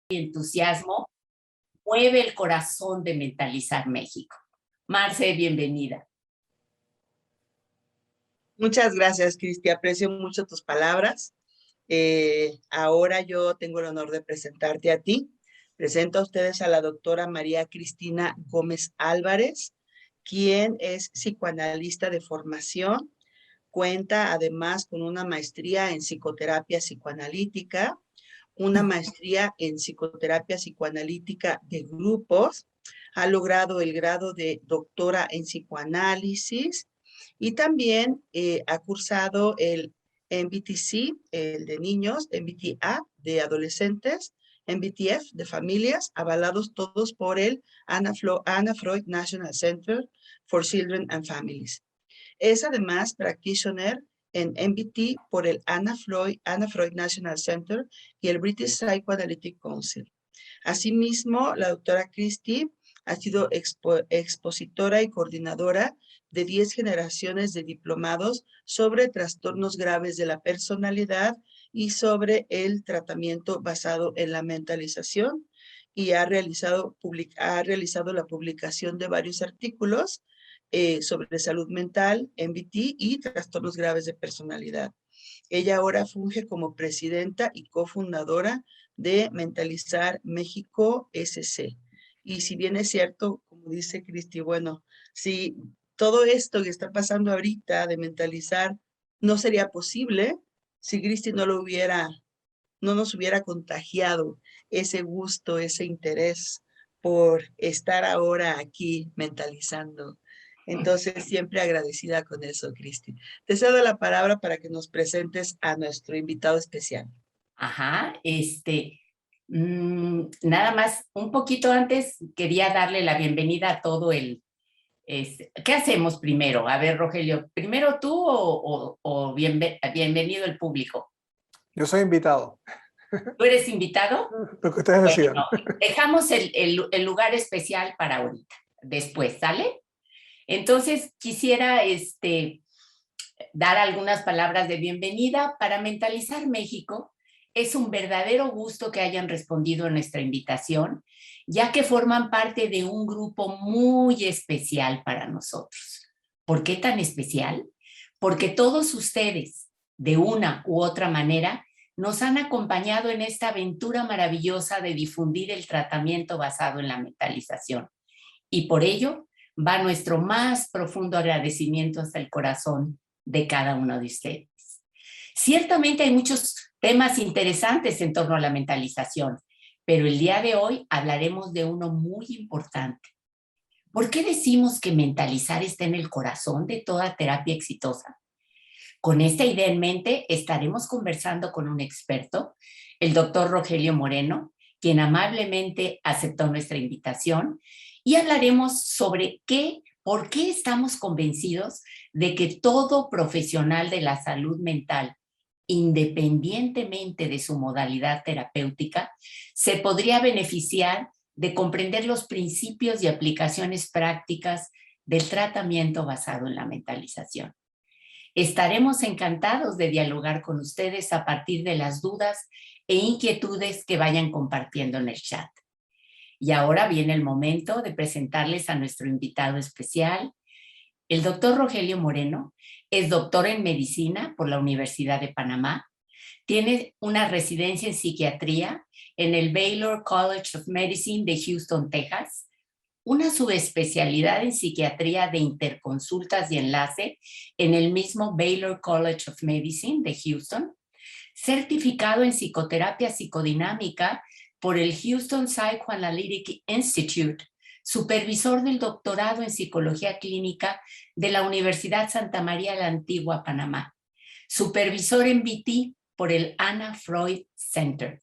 entusiasmo mueve el corazón de Mentalizar México. Marce, bienvenida. Muchas gracias, Cristi. Aprecio mucho tus palabras. Ahora yo tengo el honor de presentarte a ti. Presento a ustedes a la doctora María Cristina Gómez Álvarez, quien es psicoanalista de formación. Cuenta además con una maestría en psicoterapia psicoanalítica, una maestría en psicoterapia psicoanalítica de grupos. Ha logrado el grado de doctora en psicoanálisis y también ha cursado el MBTC, el de niños, MBTA de adolescentes, MBTF de familias, avalados todos por el Anna Freud National Center for Children and Families. Es además practitioner en MBT por el Anna Freud National Center y el British Psychoanalytic Council. Asimismo, la doctora Christie ha sido expositora y coordinadora de 10 generaciones de diplomados sobre trastornos graves de la personalidad y sobre el tratamiento basado en la mentalización, y ha realizado la publicación de varios artículos sobre salud mental, MBT y trastornos graves de personalidad. Ella ahora funge como presidenta y cofundadora de Mentalizar México SC. Y si bien es cierto, como dice Cristi, bueno, si todo esto que está pasando ahorita de mentalizar no sería posible si Cristi no nos hubiera contagiado ese gusto, ese interés por estar ahora aquí mentalizando. Entonces, siempre agradecida con eso, Cristi. Te cedo la palabra para que nos presentes a nuestro invitado especial. Ajá, nada más, un poquito antes quería darle la bienvenida a todo el... ¿Qué hacemos primero? A ver, Rogelio, ¿primero tú o bienvenido el público? Yo soy invitado. ¿Tú eres invitado? Lo que ustedes decidan. Bueno, dejamos el lugar especial para ahorita, después, ¿sale? Entonces, quisiera dar algunas palabras de bienvenida para Mentalizar México. Es un verdadero gusto que hayan respondido a nuestra invitación, ya que forman parte de un grupo muy especial para nosotros. ¿Por qué tan especial? Porque todos ustedes, de una u otra manera, nos han acompañado en esta aventura maravillosa de difundir el tratamiento basado en la mentalización. Y por ello va nuestro más profundo agradecimiento hasta el corazón de cada uno de ustedes. Ciertamente hay muchos temas interesantes en torno a la mentalización, pero el día de hoy hablaremos de uno muy importante. ¿Por qué decimos que mentalizar está en el corazón de toda terapia exitosa? Con esta idea en mente, estaremos conversando con un experto, el doctor Rogelio Moreno, quien amablemente aceptó nuestra invitación, y hablaremos sobre por qué estamos convencidos de que todo profesional de la salud mental, independientemente de su modalidad terapéutica, se podría beneficiar de comprender los principios y aplicaciones prácticas del tratamiento basado en la mentalización. Estaremos encantados de dialogar con ustedes a partir de las dudas e inquietudes que vayan compartiendo en el chat. Y ahora viene el momento de presentarles a nuestro invitado especial. El doctor Rogelio Moreno es doctor en medicina por la Universidad de Panamá. Tiene una residencia en psiquiatría en el Baylor College of Medicine de Houston, Texas. Una subespecialidad en psiquiatría de interconsultas y enlace en el mismo Baylor College of Medicine de Houston. Certificado en psicoterapia psicodinámica por el Houston Psychoanalytic Institute, supervisor del doctorado en psicología clínica de la Universidad Santa María la Antigua, Panamá, supervisor en BT por el Anna Freud Center.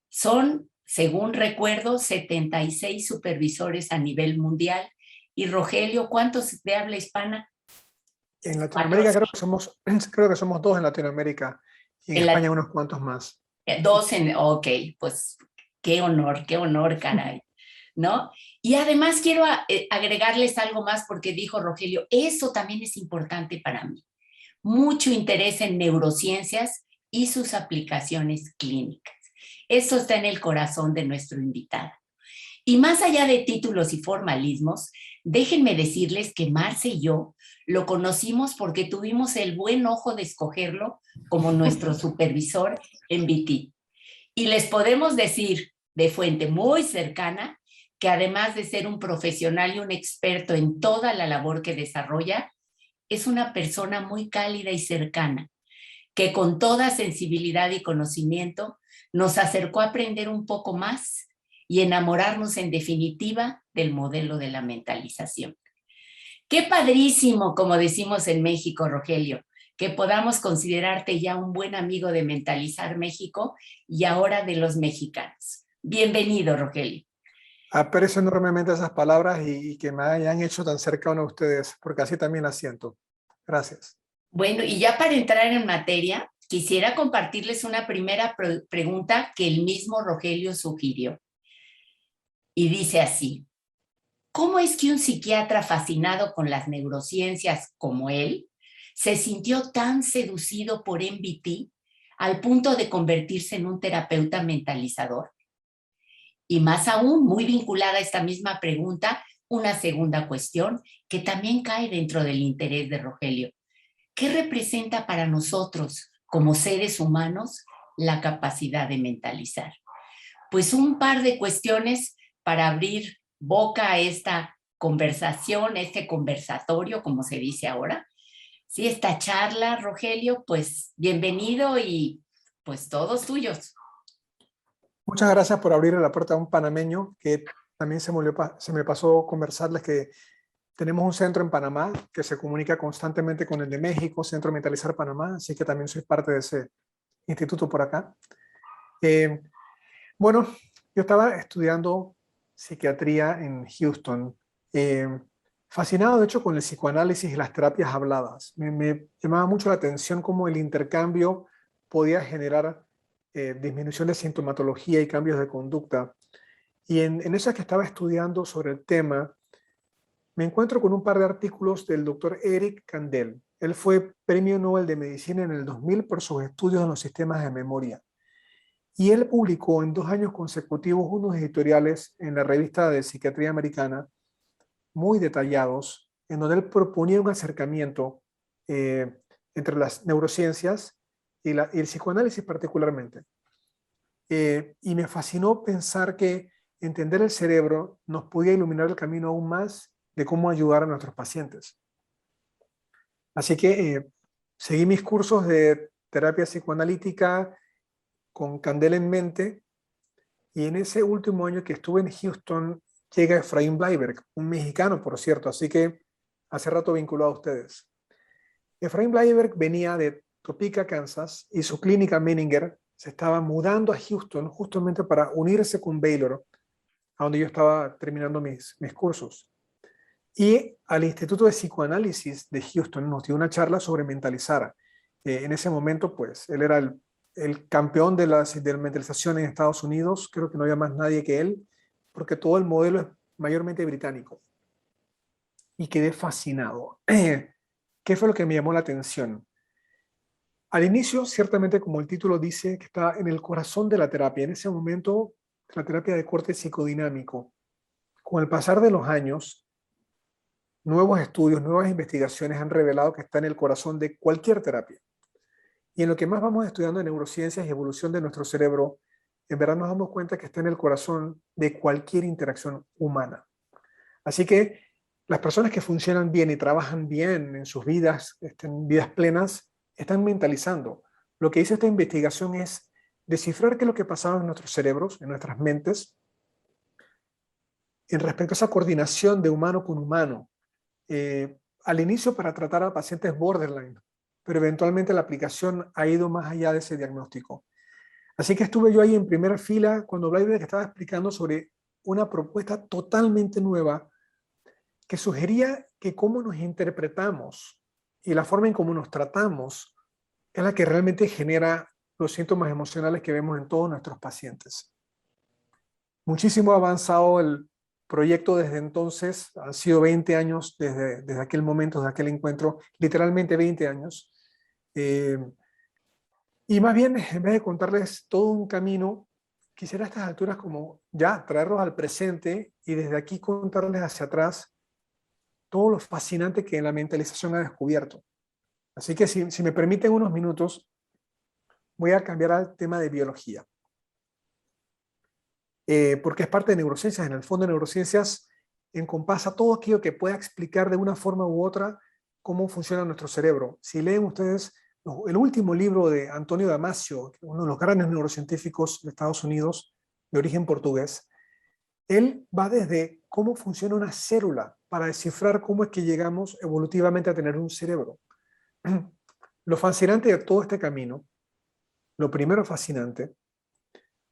Son, según recuerdo, 76 supervisores a nivel mundial. Y Rogelio, ¿cuántos de habla hispana? En Latinoamérica creo que somos 2 en Latinoamérica y en España unos cuantos más. 2 ok, pues qué honor, caray, ¿no? Y además quiero agregarles algo más porque dijo Rogelio, eso también es importante para mí. Mucho interés en neurociencias y sus aplicaciones clínicas. Eso está en el corazón de nuestro invitado. Y más allá de títulos y formalismos, déjenme decirles que Marce y yo lo conocimos porque tuvimos el buen ojo de escogerlo como nuestro supervisor en BT. Y les podemos decir de fuente muy cercana que además de ser un profesional y un experto en toda la labor que desarrolla, es una persona muy cálida y cercana, que con toda sensibilidad y conocimiento nos acercó a aprender un poco más y enamorarnos en definitiva del modelo de la mentalización. Qué padrísimo, como decimos en México, Rogelio, que podamos considerarte ya un buen amigo de Mentalizar México y ahora de los mexicanos. Bienvenido, Rogelio. Aprecio enormemente esas palabras y que me hayan hecho tan cercano a ustedes, porque así también las siento. Gracias. Bueno, y ya para entrar en materia, quisiera compartirles una primera pregunta que el mismo Rogelio sugirió. Y dice así: ¿cómo es que un psiquiatra fascinado con las neurociencias como él se sintió tan seducido por MBT al punto de convertirse en un terapeuta mentalizador? Y más aún, muy vinculada a esta misma pregunta, una segunda cuestión que también cae dentro del interés de Rogelio. ¿Qué representa para nosotros, como seres humanos, la capacidad de mentalizar? Pues un par de cuestiones para abrir boca a esta conversación, este conversatorio, como se dice ahora. Sí, esta charla, Rogelio, pues bienvenido y pues todos tuyos. Muchas gracias por abrir la puerta a un panameño, que también se me pasó conversarles que tenemos un centro en Panamá que se comunica constantemente con el de México, Centro Mentalizar Panamá, así que también soy parte de ese instituto por acá. Bueno, yo estaba estudiando psiquiatría en Houston, fascinado de hecho con el psicoanálisis y las terapias habladas. Me llamaba mucho la atención cómo el intercambio podía generar disminución de sintomatología y cambios de conducta. Y en eso que estaba estudiando sobre el tema, me encuentro con un par de artículos del doctor Eric Kandel. Él fue Premio Nobel de Medicina en el 2000 por sus estudios en los sistemas de memoria. Y él publicó en 2 años consecutivos unos editoriales en la revista de Psiquiatría Americana muy detallados, en donde él proponía un acercamiento entre las neurociencias y el psicoanálisis particularmente. Y me fascinó pensar que entender el cerebro nos podía iluminar el camino aún más de cómo ayudar a nuestros pacientes. Así que seguí mis cursos de terapia psicoanalítica con Kandel en mente, y en ese último año que estuve en Houston llega Efraín Bleiberg, un mexicano, por cierto, así que hace rato vinculado a ustedes. Efraín Bleiberg venía de Topeka, Kansas, y su clínica Menninger se estaba mudando a Houston justamente para unirse con Baylor, a donde yo estaba terminando mis cursos. Y al Instituto de Psicoanálisis de Houston nos dio una charla sobre mentalizar. En ese momento, pues, él era el campeón de la mentalización en Estados Unidos. Creo que no había más nadie que él, porque todo el modelo es mayormente británico. Y quedé fascinado. ¿Qué fue lo que me llamó la atención? Al inicio, ciertamente, como el título dice, que está en el corazón de la terapia. En ese momento, la terapia de corte psicodinámico. Con el pasar de los años, nuevos estudios, nuevas investigaciones han revelado que está en el corazón de cualquier terapia. Y en lo que más vamos estudiando en neurociencias y evolución de nuestro cerebro, en verdad nos damos cuenta que está en el corazón de cualquier interacción humana. Así que las personas que funcionan bien y trabajan bien en sus vidas, en vidas plenas, están mentalizando. Lo que dice esta investigación es descifrar qué es lo que pasaba en nuestros cerebros, en nuestras mentes, en respecto a esa coordinación de humano con humano. Al inicio para tratar a pacientes borderline, pero eventualmente la aplicación ha ido más allá de ese diagnóstico. Así que estuve yo ahí en primera fila cuando Bleiberg estaba explicando sobre una propuesta totalmente nueva que sugería que cómo nos interpretamos y la forma en cómo nos tratamos es la que realmente genera los síntomas emocionales que vemos en todos nuestros pacientes. Muchísimo ha avanzado el proyecto desde entonces, han sido 20 años desde aquel momento, desde aquel encuentro, literalmente 20 años. Y más bien, en vez de contarles todo un camino, quisiera a estas alturas como ya traerlos al presente y desde aquí contarles hacia atrás todo lo fascinante que la mentalización ha descubierto. Así que si me permiten unos minutos, voy a cambiar al tema de biología. Porque es parte de neurociencias. En el fondo, neurociencias encompasa todo aquello que pueda explicar de una forma u otra cómo funciona nuestro cerebro. Si leen ustedes el último libro de Antonio Damasio, uno de los grandes neurocientíficos de Estados Unidos, de origen portugués, él va desde cómo funciona una célula para descifrar cómo es que llegamos evolutivamente a tener un cerebro. Lo fascinante de todo este camino, lo primero fascinante,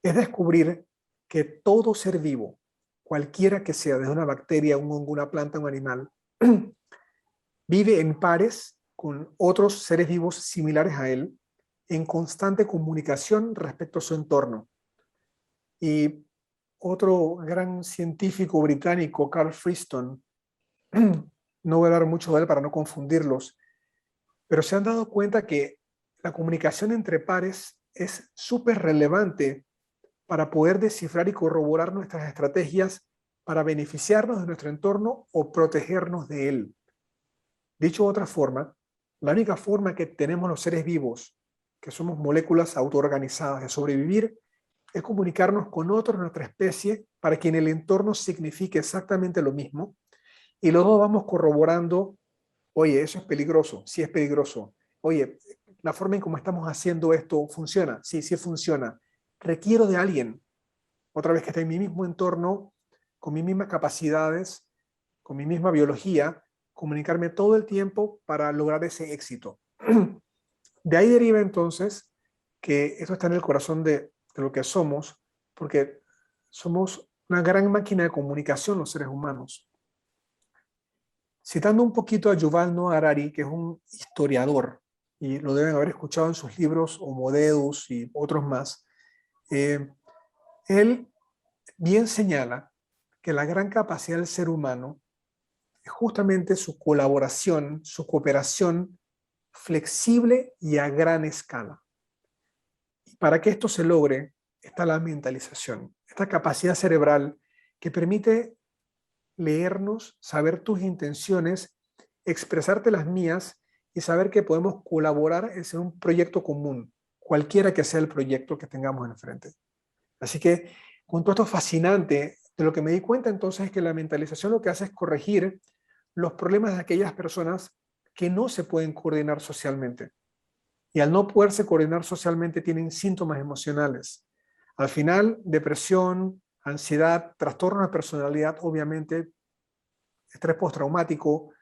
es descubrir que todo ser vivo, cualquiera que sea, desde una bacteria, un hongo, una planta, un animal, vive en pares con otros seres vivos similares a él, en constante comunicación respecto a su entorno. Y otro gran científico británico, Carl Friston, no voy a hablar mucho de él para no confundirlos, pero se han dado cuenta que la comunicación entre pares es súper relevante para poder descifrar y corroborar nuestras estrategias para beneficiarnos de nuestro entorno o protegernos de él. Dicho de otra forma, la única forma que tenemos los seres vivos, que somos moléculas autoorganizadas, de sobrevivir, es comunicarnos con otros de nuestra especie para que en el entorno signifique exactamente lo mismo y luego vamos corroborando, oye, eso es peligroso, sí es peligroso, oye, la forma en cómo estamos haciendo esto funciona, sí, sí funciona, requiero de alguien, otra vez que esté en mi mismo entorno, con mis mismas capacidades, con mi misma biología, comunicarme todo el tiempo para lograr ese éxito. De ahí deriva entonces que eso está en el corazón de lo que somos, porque somos una gran máquina de comunicación los seres humanos. Citando un poquito a Yuval Noah Harari, que es un historiador, y lo deben haber escuchado en sus libros Homo Deus y otros más, él bien señala que la gran capacidad del ser humano es justamente su colaboración, su cooperación flexible y a gran escala. Y para que esto se logre, está la mentalización, esta capacidad cerebral que permite leernos, saber tus intenciones, expresarte las mías y saber que podemos colaborar en un proyecto común, cualquiera que sea el proyecto que tengamos enfrente. Así que con todo esto fascinante, de lo que me di cuenta entonces es que la mentalización lo que hace es corregir los problemas de aquellas personas que no se pueden coordinar socialmente. Y al no poderse coordinar socialmente tienen síntomas emocionales. Al final, depresión, ansiedad, trastorno de personalidad, obviamente, estrés postraumático,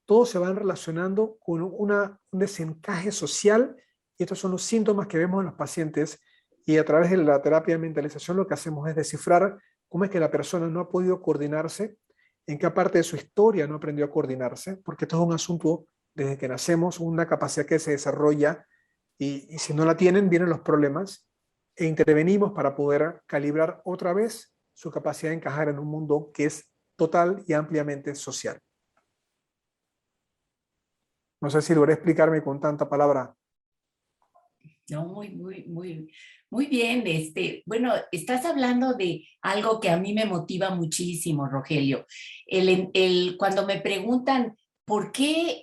todos se van relacionando con un desencaje social y estos son los síntomas que vemos en los pacientes y a través de la terapia de mentalización lo que hacemos es descifrar cómo es que la persona no ha podido coordinarse, en qué parte de su historia no aprendió a coordinarse, porque esto es un asunto desde que nacemos, una capacidad que se desarrolla y si no la tienen vienen los problemas e intervenimos para poder calibrar otra vez su capacidad de encajar en un mundo que es total y ampliamente social. No sé si logré explicarme con tanta palabra. No, muy bien. Bueno, estás hablando de algo que a mí me motiva muchísimo, Rogelio. Cuando me preguntan por qué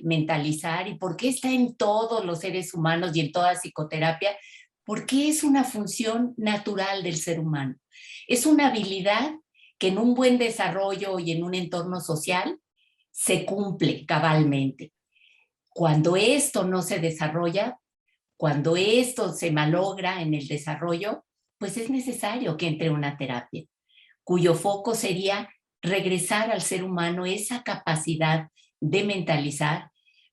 mentalizar y por qué está en todos los seres humanos y en toda psicoterapia, porque es una función natural del ser humano. Es una habilidad que en un buen desarrollo y en un entorno social se cumple cabalmente. Cuando esto no se desarrolla, cuando esto se malogra en el desarrollo, pues es necesario que entre una terapia, cuyo foco sería regresar al ser humano esa capacidad de mentalizar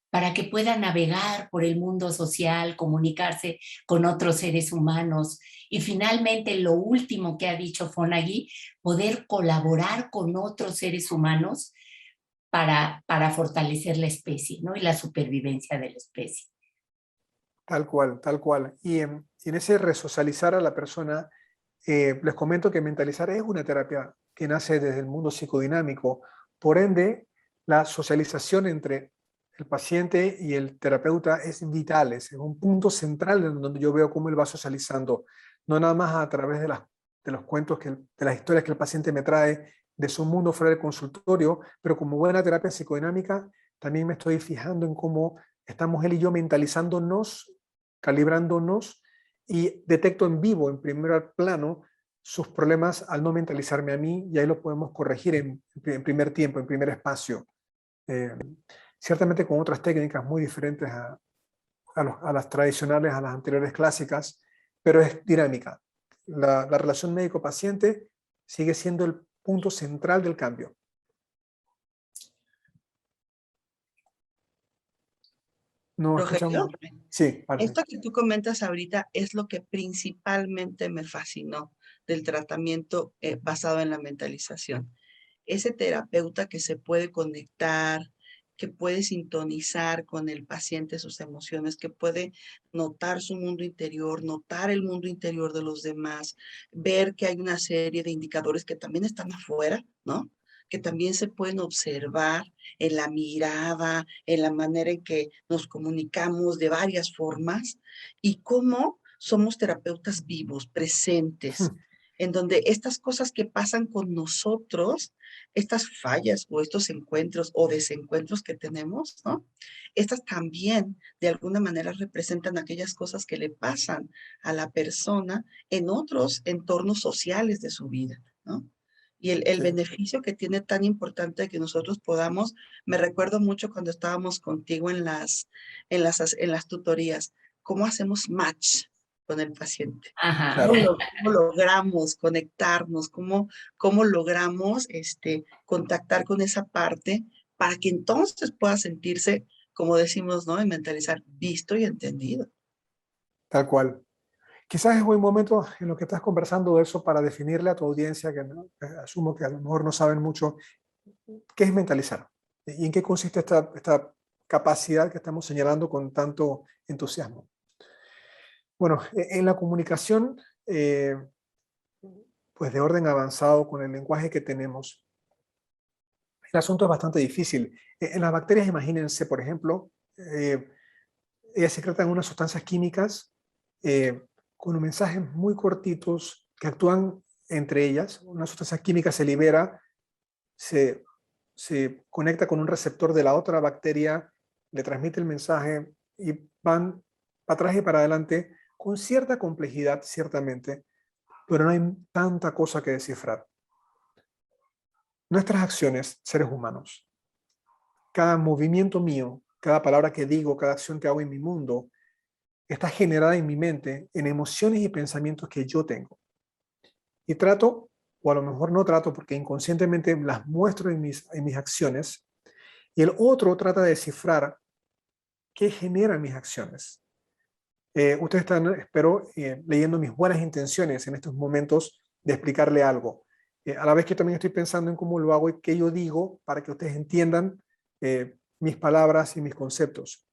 para que pueda navegar por el mundo social, comunicarse con otros seres humanos y finalmente lo último que ha dicho Fonagy, poder colaborar con otros seres humanos para fortalecer la especie, ¿no? Y la supervivencia de la especie. Tal cual, tal cual. Y en ese resocializar a la persona, les comento que mentalizar es una terapia que nace desde el mundo psicodinámico. Por ende, la socialización entre el paciente y el terapeuta es vital, es un punto central en donde yo veo cómo él va socializando. no nada más a través de los cuentos, de las historias que el paciente me trae de su mundo fuera del consultorio, pero como buena terapia psicodinámica, también me estoy fijando en cómo estamos él y yo mentalizándonos, calibrándonos, y detecto en vivo, en primer plano, sus problemas al no mentalizarme a mí, y ahí lo podemos corregir en primer tiempo, en primer espacio. Ciertamente con otras técnicas muy diferentes a las tradicionales, a las anteriores clásicas, pero es dinámica. La relación médico-paciente sigue siendo el punto central del cambio. No Rogelio, escuchamos. Sí, vale. esto que tú comentas ahorita es lo que principalmente me fascinó del tratamiento basado en la mentalización. Ese terapeuta que se puede conectar, que puede sintonizar con el paciente sus emociones, que puede notar su mundo interior, notar el mundo interior de los demás, ver que hay una serie de indicadores que también están afuera, ¿no? Que también se pueden observar en la mirada, en la manera en que nos comunicamos de varias formas y cómo somos terapeutas vivos, presentes, en donde estas cosas que pasan con nosotros, estas fallas o estos encuentros o desencuentros que tenemos, ¿no? Estas también de alguna manera representan aquellas cosas que le pasan a la persona en otros entornos sociales de su vida, ¿no? Y el Sí. beneficio que tiene tan importante que nosotros podamos, me recuerdo mucho cuando estábamos contigo en las tutorías, cómo hacemos match con el paciente. Ajá. Claro. ¿Cómo logramos conectarnos? ¿Cómo logramos contactar con esa parte para que entonces pueda sentirse, como decimos, ¿no? En mentalizar, visto y entendido. Tal cual. Quizás es buen momento en lo que estás conversando de eso para definirle a tu audiencia, que asumo que a lo mejor no saben mucho, qué es mentalizar y en qué consiste esta capacidad que estamos señalando con tanto entusiasmo. Bueno, en la comunicación, pues de orden avanzado con el lenguaje que tenemos, el asunto es bastante difícil. En las bacterias, imagínense, por ejemplo, ellas secretan unas sustancias químicas con mensajes muy cortitos que actúan entre ellas. Una sustancia química se libera, se, se conecta con un receptor de la otra bacteria, le transmite el mensaje y van para atrás y para adelante con cierta complejidad, ciertamente, pero no hay tanta cosa que descifrar. Nuestras acciones, seres humanos, cada movimiento mío, cada palabra que digo, cada acción que hago en mi mundo, está generada en mi mente en emociones y pensamientos que yo tengo. Y trato, o a lo mejor no trato porque inconscientemente las muestro en mis acciones, y el otro trata de descifrar qué generan mis acciones. Ustedes están, espero, leyendo mis buenas intenciones en estos momentos de explicarle algo. A la vez que también estoy pensando en cómo lo hago y qué yo digo para que ustedes entiendan mis palabras y mis conceptos.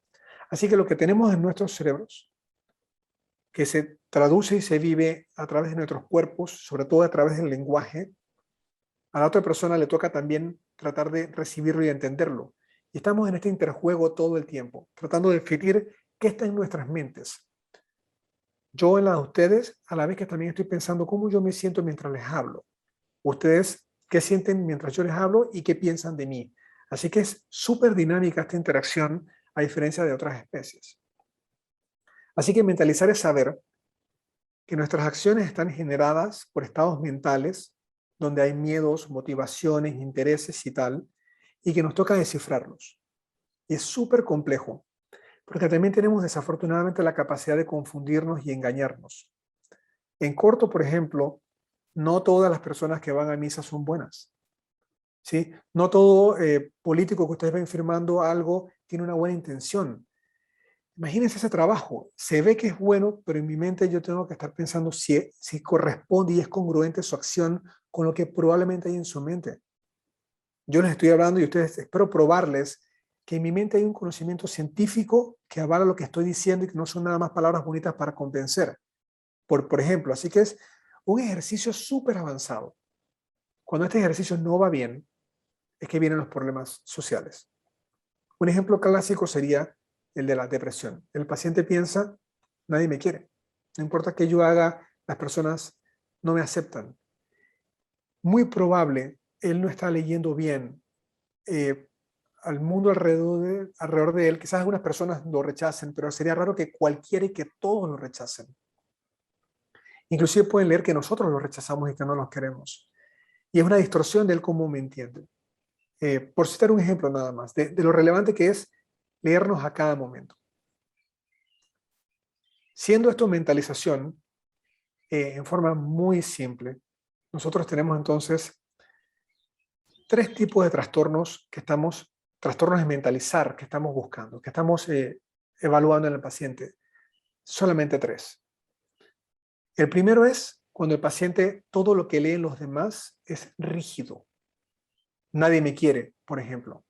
Así que lo que tenemos en nuestros cerebros, que se traduce y se vive a través de nuestros cuerpos, sobre todo a través del lenguaje, a la otra persona le toca también tratar de recibirlo y entenderlo. Y estamos en este interjuego todo el tiempo, tratando de definir qué está en nuestras mentes. Yo en la de ustedes, a la vez que también estoy pensando cómo yo me siento mientras les hablo. Ustedes, qué sienten mientras yo les hablo y qué piensan de mí. Así que es súper dinámica esta interacción, a diferencia de otras especies. Así que mentalizar es saber que nuestras acciones están generadas por estados mentales donde hay miedos, motivaciones, intereses y tal, y que nos toca descifrarlos. Y es súper complejo, porque también tenemos desafortunadamente la capacidad de confundirnos y engañarnos. En corto, por ejemplo, no todas las personas que van a misa son buenas. ¿Sí? No todo político que ustedes ven firmando algo tiene una buena intención. Imagínense ese trabajo. Se ve que es bueno, pero en mi mente yo tengo que estar pensando si corresponde y es congruente su acción con lo que probablemente hay en su mente. Yo les estoy hablando y ustedes espero probarles que en mi mente hay un conocimiento científico que avala lo que estoy diciendo y que no son nada más palabras bonitas para convencer. Por ejemplo, así que es un ejercicio súper avanzado. Cuando este ejercicio no va bien, es que vienen los problemas sociales. Un ejemplo clásico sería el de la depresión. El paciente piensa, nadie me quiere. No importa que yo haga las personas no me aceptan. Muy probable, él no está leyendo bien al mundo alrededor de él. Quizás algunas personas lo rechacen, pero sería raro que cualquiera y que todos lo rechacen. Inclusive pueden leer que nosotros los rechazamos y que no los queremos. Y es una distorsión de él cómo me entiende. Por citar un ejemplo nada más, de lo relevante que es leernos a cada momento. Siendo esto mentalización, en forma muy simple, nosotros tenemos entonces 3 tipos de trastornos trastornos de mentalizar que estamos buscando, que estamos evaluando en el paciente. Solamente 3. El primero es cuando el paciente, todo lo que lee en los demás es rígido. Nadie me quiere, por ejemplo.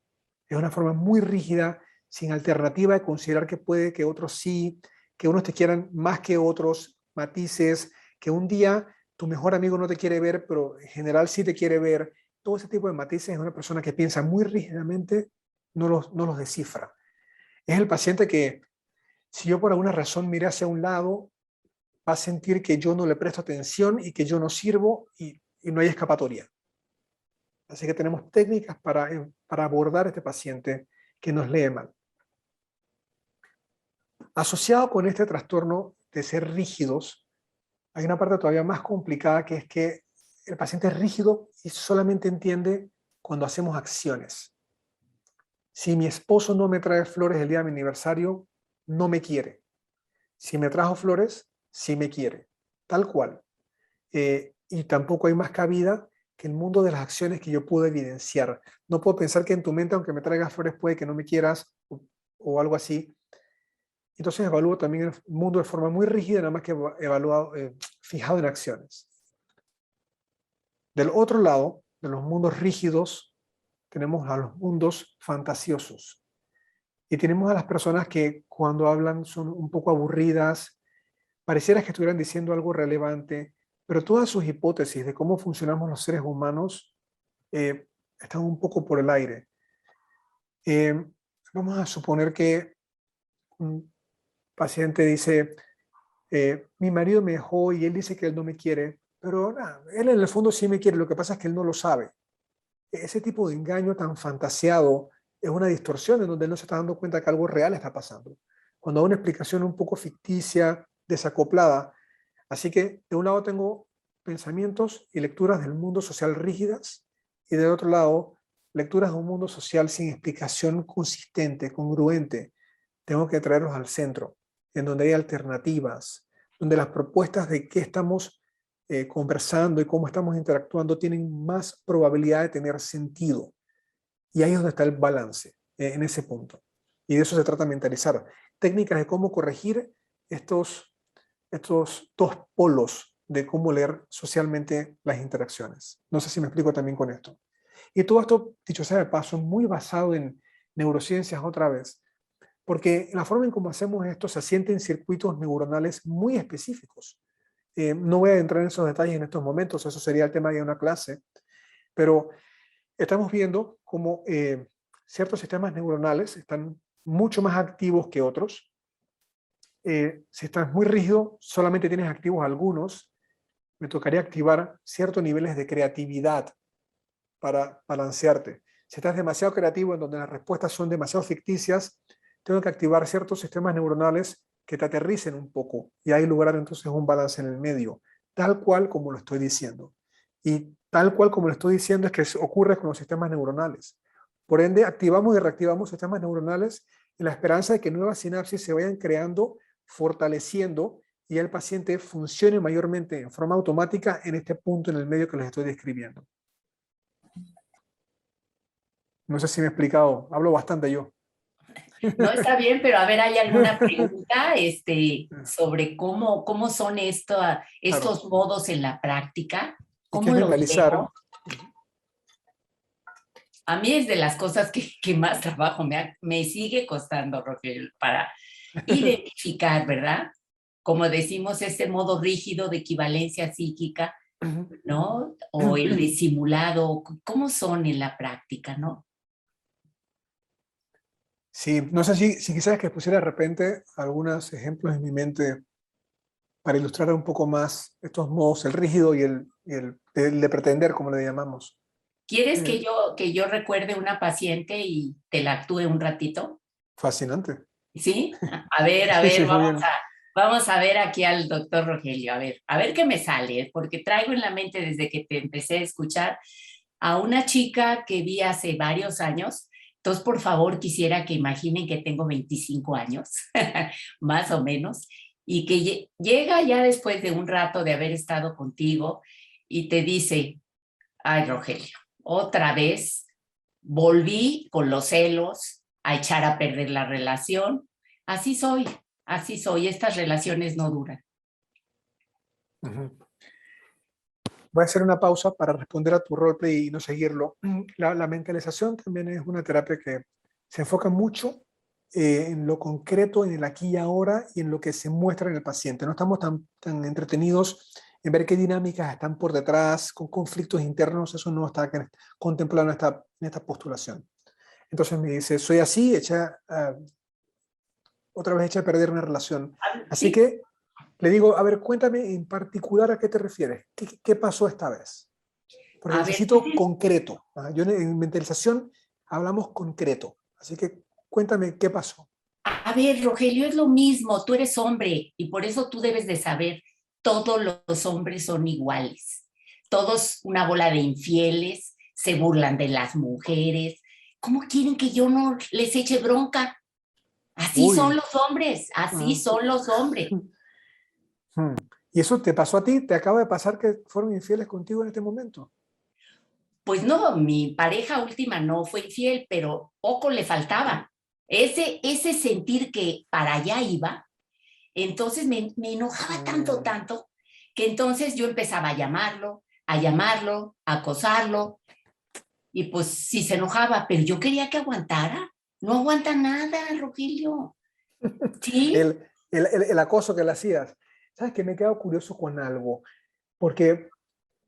Es una forma muy rígida, sin alternativa de considerar que puede que otros sí, que unos te quieran más que otros, matices, que un día tu mejor amigo no te quiere ver, pero en general sí te quiere ver. Todo ese tipo de matices es una persona que piensa muy rígidamente, no los descifra. Es el paciente que, si yo por alguna razón mire hacia un lado, va a sentir que yo no le presto atención y que yo no sirvo y no hay escapatoria. Así que tenemos técnicas para abordar a este paciente que nos lee mal. Asociado con este trastorno de ser rígidos, hay una parte todavía más complicada, que es que el paciente es rígido y solamente entiende cuando hacemos acciones. Si mi esposo no me trae flores el día de mi aniversario, no me quiere. Si me trajo flores, sí me quiere. Tal cual. Y tampoco hay más cabida que el mundo de las acciones que yo puedo evidenciar. No puedo pensar que en tu mente, aunque me traigas flores, puede que no me quieras o algo así. Entonces evalúo también el mundo de forma muy rígida, nada más que fijado en acciones. Del otro lado, de los mundos rígidos, tenemos a los mundos fantasiosos. Y tenemos a las personas que cuando hablan son un poco aburridas, pareciera que estuvieran diciendo algo relevante, pero todas sus hipótesis de cómo funcionamos los seres humanos están un poco por el aire. Vamos a suponer que un paciente dice, mi marido me dejó y él dice que él no me quiere, pero él en el fondo sí me quiere, lo que pasa es que él no lo sabe. Ese tipo de engaño tan fantaseado es una distorsión en donde él no se está dando cuenta que algo real está pasando. Cuando da una explicación un poco ficticia, desacoplada. Así que de un lado tengo pensamientos y lecturas del mundo social rígidas y del otro lado lecturas de un mundo social sin explicación consistente, congruente. Tengo que traerlos al centro, en donde hay alternativas, donde las propuestas de qué estamos conversando y cómo estamos interactuando tienen más probabilidad de tener sentido. Y ahí es donde está el balance, en ese punto. Y de eso se trata mentalizar. Técnicas de cómo corregir estos 2 polos de cómo leer socialmente las interacciones. No sé si me explico también con esto. Y todo esto, dicho sea de paso, muy basado en neurociencias otra vez, porque la forma en cómo hacemos esto se asienta en circuitos neuronales muy específicos. No voy a entrar en esos detalles en estos momentos, eso sería el tema de una clase, pero estamos viendo cómo ciertos sistemas neuronales están mucho más activos que otros. Si estás muy rígido, solamente tienes activos algunos. Me tocaría activar ciertos niveles de creatividad para balancearte. Si estás demasiado creativo, en donde las respuestas son demasiado ficticias, tengo que activar ciertos sistemas neuronales que te aterricen un poco y ahí lograr entonces un balance en el medio, tal cual como lo estoy diciendo. Y tal cual como lo estoy diciendo es que ocurre con los sistemas neuronales. Por ende, activamos y reactivamos sistemas neuronales en la esperanza de que nuevas sinapsis se vayan creando, fortaleciendo y el paciente funcione mayormente en forma automática en este punto en el medio que les estoy describiendo. No sé si me he explicado, hablo bastante yo. No, está bien, pero a ver, ¿hay alguna pregunta sobre cómo son estos modos en la práctica? ¿Y qué es ¿Cómo los mentalizar? veo? A mí es de las cosas que más trabajo me sigue costando, Rogelio, para identificar, ¿verdad? Como decimos, ese modo rígido de equivalencia psíquica, ¿no? O el de simulado, ¿cómo son en la práctica, no? Sí, no sé si quisieras que pusiera de repente algunos ejemplos en mi mente para ilustrar un poco más estos modos, el rígido y el de pretender, como le llamamos. ¿Quieres que yo recuerde una paciente y te la actúe un ratito? Fascinante. ¿Sí? A Sí, sí, ver, muy bien. vamos a ver aquí al doctor Rogelio, a ver qué me sale, porque traigo en la mente desde que te empecé a escuchar a una chica que vi hace varios años. Entonces, por favor, quisiera que imaginen que tengo 25 años, más o menos, y que llega ya después de un rato de haber estado contigo y te dice, ay, Rogelio, otra vez volví con los celos a echar a perder la relación. Así soy, estas relaciones no duran. Ujú. Voy a hacer una pausa para responder a tu roleplay y no seguirlo. La mentalización también es una terapia que se enfoca mucho en lo concreto, en el aquí y ahora y en lo que se muestra en el paciente. No estamos tan entretenidos en ver qué dinámicas están por detrás, con conflictos internos, eso no está contemplado en esta postulación. Entonces me dice, soy así, otra vez echa a perder una relación. Así Sí, que le digo, a ver, cuéntame en particular a qué te refieres. ¿Qué pasó esta vez? Porque a ver, pues, necesito concreto. Yo en mentalización hablamos concreto. Así que cuéntame qué pasó. a ver, Rogelio, es lo mismo, tú eres hombre y por eso tú debes de saber, todos los hombres son iguales, todos una bola de infieles, se burlan de las mujeres. ¿Cómo quieren que yo no les eche bronca? Así son Uy. los hombres, así Ah. son los hombres. Hmm. ¿Y eso te pasó a ti? ¿Te acaba de pasar que fueron infieles contigo en este momento? Pues no, mi pareja última no fue infiel, pero poco le faltaba. Ese sentir que para allá iba, entonces me enojaba tanto, Mm. tanto, que entonces yo empezaba a llamarlo, a acosarlo, y pues sí se enojaba, pero yo quería que aguantara. No aguanta nada, Rogelio. ¿Sí? El acoso que le hacías. ¿Sabes que me he quedado curioso con algo? Porque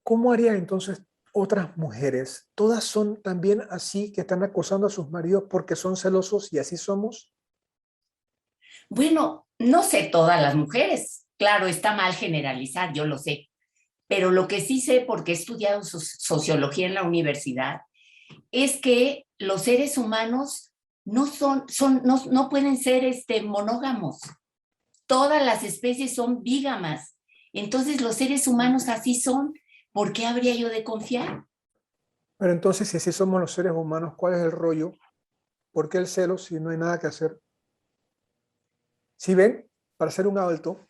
¿cómo harían entonces otras mujeres? ¿Todas son también así, que están acosando a sus maridos porque son celosos y así somos? Bueno, no sé todas las mujeres. Claro, está mal generalizar, yo lo sé. Pero lo que sí sé, porque he estudiado sociología en la universidad, es que los seres humanos no pueden ser monógamos. Todas las especies son bígamas. Entonces los seres humanos así son. ¿Por qué habría yo de confiar? Pero entonces, si así somos los seres humanos, ¿cuál es el rollo? ¿Por qué el celo si no hay nada que hacer? Si ven, para hacer un alto,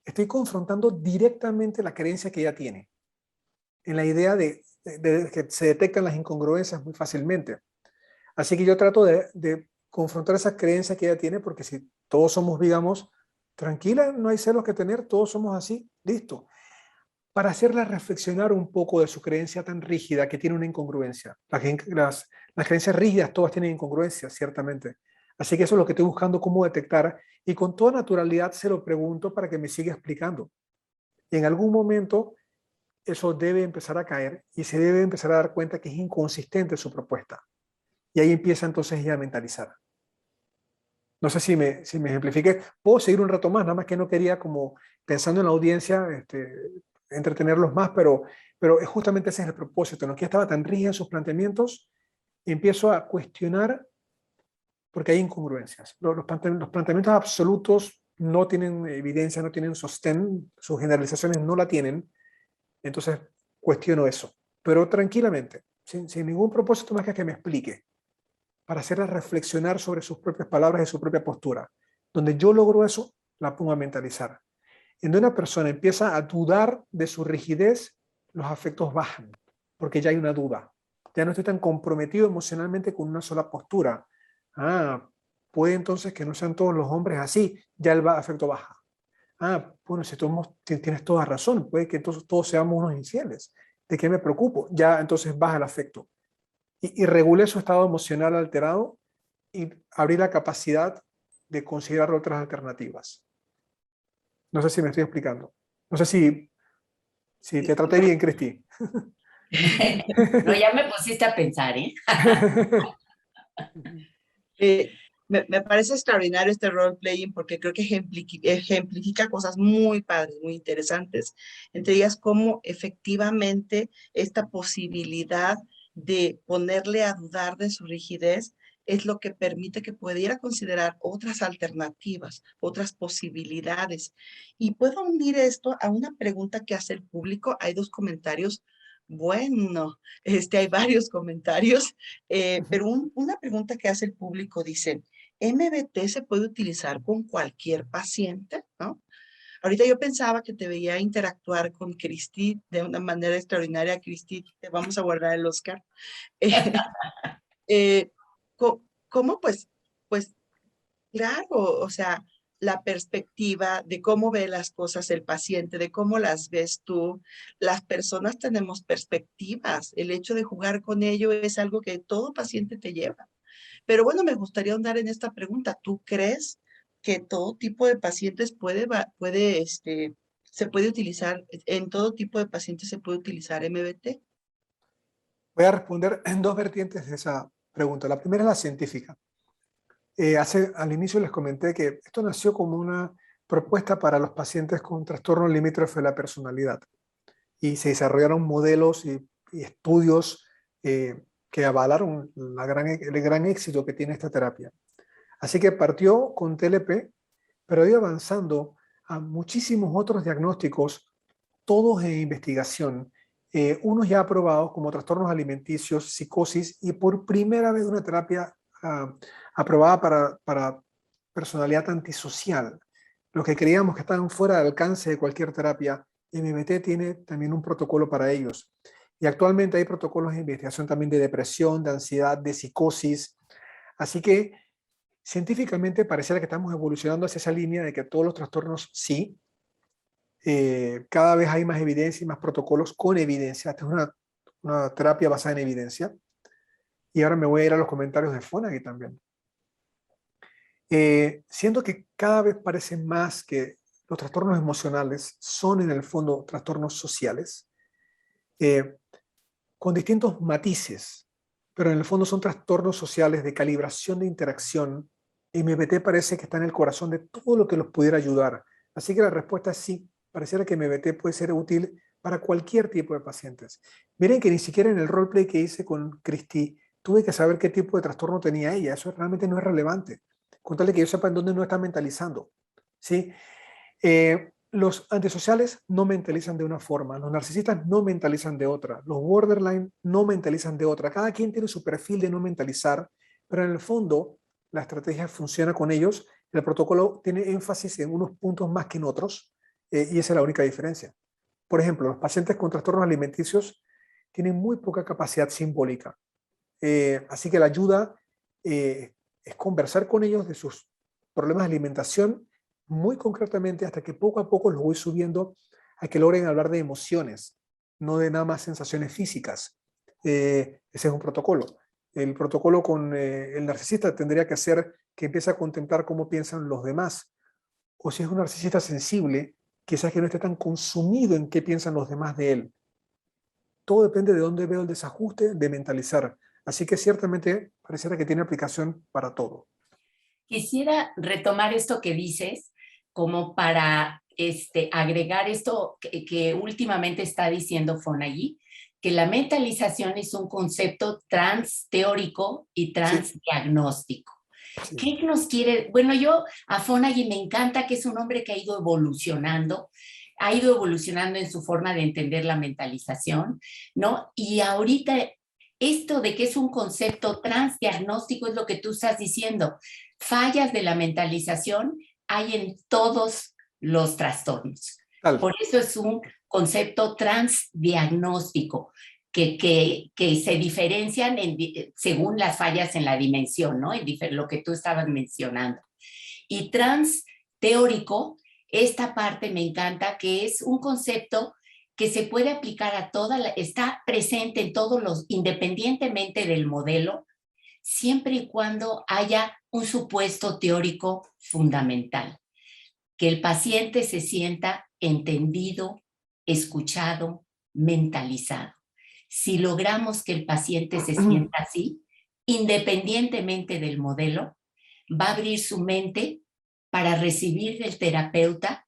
estoy confrontando directamente la creencia que ella tiene, en la idea de que se detectan las incongruencias muy fácilmente. Así que yo trato de confrontar esa creencia que ella tiene, porque si todos somos, digamos, tranquila, no hay celos que tener, todos somos así, listo. Para hacerla reflexionar un poco de su creencia tan rígida que tiene una incongruencia. Las creencias rígidas todas tienen incongruencias, ciertamente. Así que eso es lo que estoy buscando cómo detectar y con toda naturalidad se lo pregunto para que me siga explicando. Y en algún momento eso debe empezar a caer y se debe empezar a dar cuenta que es inconsistente su propuesta. Y ahí empieza entonces ella a mentalizar. No sé si me ejemplifique. Puedo seguir un rato más, nada más que no quería, como pensando en la audiencia, entretenerlos más, pero justamente ese es el propósito. No que estaba tan rígida en sus planteamientos, empiezo a cuestionar porque hay incongruencias. Los planteamientos absolutos no tienen evidencia, no tienen sostén, sus generalizaciones no la tienen, entonces cuestiono eso, pero tranquilamente, sin ningún propósito más que me explique, para hacerla reflexionar sobre sus propias palabras y su propia postura. Donde yo logro eso, la pongo a mentalizar. En donde una persona empieza a dudar de su rigidez, los afectos bajan, porque ya hay una duda. Ya no estoy tan comprometido emocionalmente con una sola postura. Ah, puede entonces que no sean todos los hombres así, ya el afecto baja. Ah, bueno, si tienes toda razón, puede que entonces todos seamos unos infieles. ¿De qué me preocupo? Ya entonces baja el afecto. Y regulé su estado emocional alterado y abrí la capacidad de considerar otras alternativas. No sé si me estoy explicando. No sé si te traté bien, Cristi. No, ya me pusiste a pensar, ¿eh? Me parece extraordinario este role-playing porque creo que ejemplifica cosas muy padres, muy interesantes. Entre ellas, cómo efectivamente esta posibilidad de ponerle a dudar de su rigidez es lo que permite que pudiera considerar otras alternativas, otras posibilidades. Y puedo unir esto a una pregunta que hace el público. Hay dos comentarios. Bueno, hay varios comentarios, pero una pregunta que hace el público dice, ¿MBT se puede utilizar con cualquier paciente? ¿No? Ahorita yo pensaba que te veía interactuar con Cristi de una manera extraordinaria. Cristi, te vamos a guardar el Oscar. Eh, ¿Cómo? Pues claro, o sea, la perspectiva de cómo ve las cosas el paciente, de cómo las ves tú. Las personas tenemos perspectivas. El hecho de jugar con ello es algo que todo paciente te lleva. Pero bueno, me gustaría ahondar en esta pregunta. ¿Tú crees que todo tipo de pacientes se puede utilizar, en todo tipo de pacientes se puede utilizar MBT? Voy a responder en dos vertientes de esa pregunta. La primera es la científica. Al inicio les comenté que esto nació como una propuesta para los pacientes con trastorno limítrofe de la personalidad y se desarrollaron modelos y estudios que avalaron el gran éxito que tiene esta terapia. Así que partió con TLP, pero ha ido avanzando a muchísimos otros diagnósticos, todos en investigación, unos ya aprobados como trastornos alimenticios, psicosis y por primera vez una terapia aprobada para personalidad antisocial. Los que creíamos que estaban fuera del alcance de cualquier terapia, MBT tiene también un protocolo para ellos. Y actualmente hay protocolos de investigación también de depresión, de ansiedad, de psicosis. Así que científicamente pareciera que estamos evolucionando hacia esa línea de que todos los trastornos sí. Cada vez hay más evidencia y más protocolos con evidencia. Esta es una terapia basada en evidencia. Y ahora me voy a ir a los comentarios de Fonagy también. Siento que cada vez parece más que los trastornos emocionales son en el fondo trastornos sociales, con distintos matices, pero en el fondo son trastornos sociales de calibración de interacción. MBT parece que está en el corazón de todo lo que los pudiera ayudar. Así que la respuesta es sí. Pareciera que MBT puede ser útil para cualquier tipo de pacientes. Miren que ni siquiera en el roleplay que hice con Cristi tuve que saber qué tipo de trastorno tenía ella. Eso realmente no es relevante. Contarle que yo sepa en dónde no está mentalizando. ¿Sí? Los antisociales no mentalizan de una forma, los narcisistas no mentalizan de otra, los borderline no mentalizan de otra. Cada quien tiene su perfil de no mentalizar, pero en el fondo la estrategia funciona con ellos. El protocolo tiene énfasis en unos puntos más que en otros, y esa es la única diferencia. Por ejemplo, los pacientes con trastornos alimenticios tienen muy poca capacidad simbólica. Así que la ayuda es conversar con ellos de sus problemas de alimentación muy concretamente hasta que poco a poco los voy subiendo a que logren hablar de emociones, no de nada más sensaciones físicas. Ese es un protocolo. El protocolo con el narcisista tendría que ser que empiece a contemplar cómo piensan los demás. O si es un narcisista sensible, quizás que no esté tan consumido en qué piensan los demás de él. Todo depende de dónde veo el desajuste de mentalizar. Así que ciertamente pareciera que tiene aplicación para todo. Quisiera retomar esto que dices como para agregar esto que últimamente está diciendo Fonagy, que la mentalización es un concepto transteórico y transdiagnóstico. Sí. ¿Qué nos quiere? Bueno, yo a Fonagy me encanta que es un hombre que ha ido evolucionando en su forma de entender la mentalización, ¿no? Y ahorita esto de que es un concepto transdiagnóstico es lo que tú estás diciendo. Fallas de la mentalización hay en todos los trastornos. Por eso es un concepto transdiagnóstico que se diferencian según las fallas en la dimensión, ¿no? Lo que tú estabas mencionando. Y transteórico, esta parte me encanta, que es un concepto que se puede aplicar a está presente en todos independientemente del modelo, siempre y cuando haya un supuesto teórico fundamental, que el paciente se sienta entendido, escuchado, mentalizado. Si logramos que el paciente se sienta así, independientemente del modelo, va a abrir su mente para recibir del terapeuta,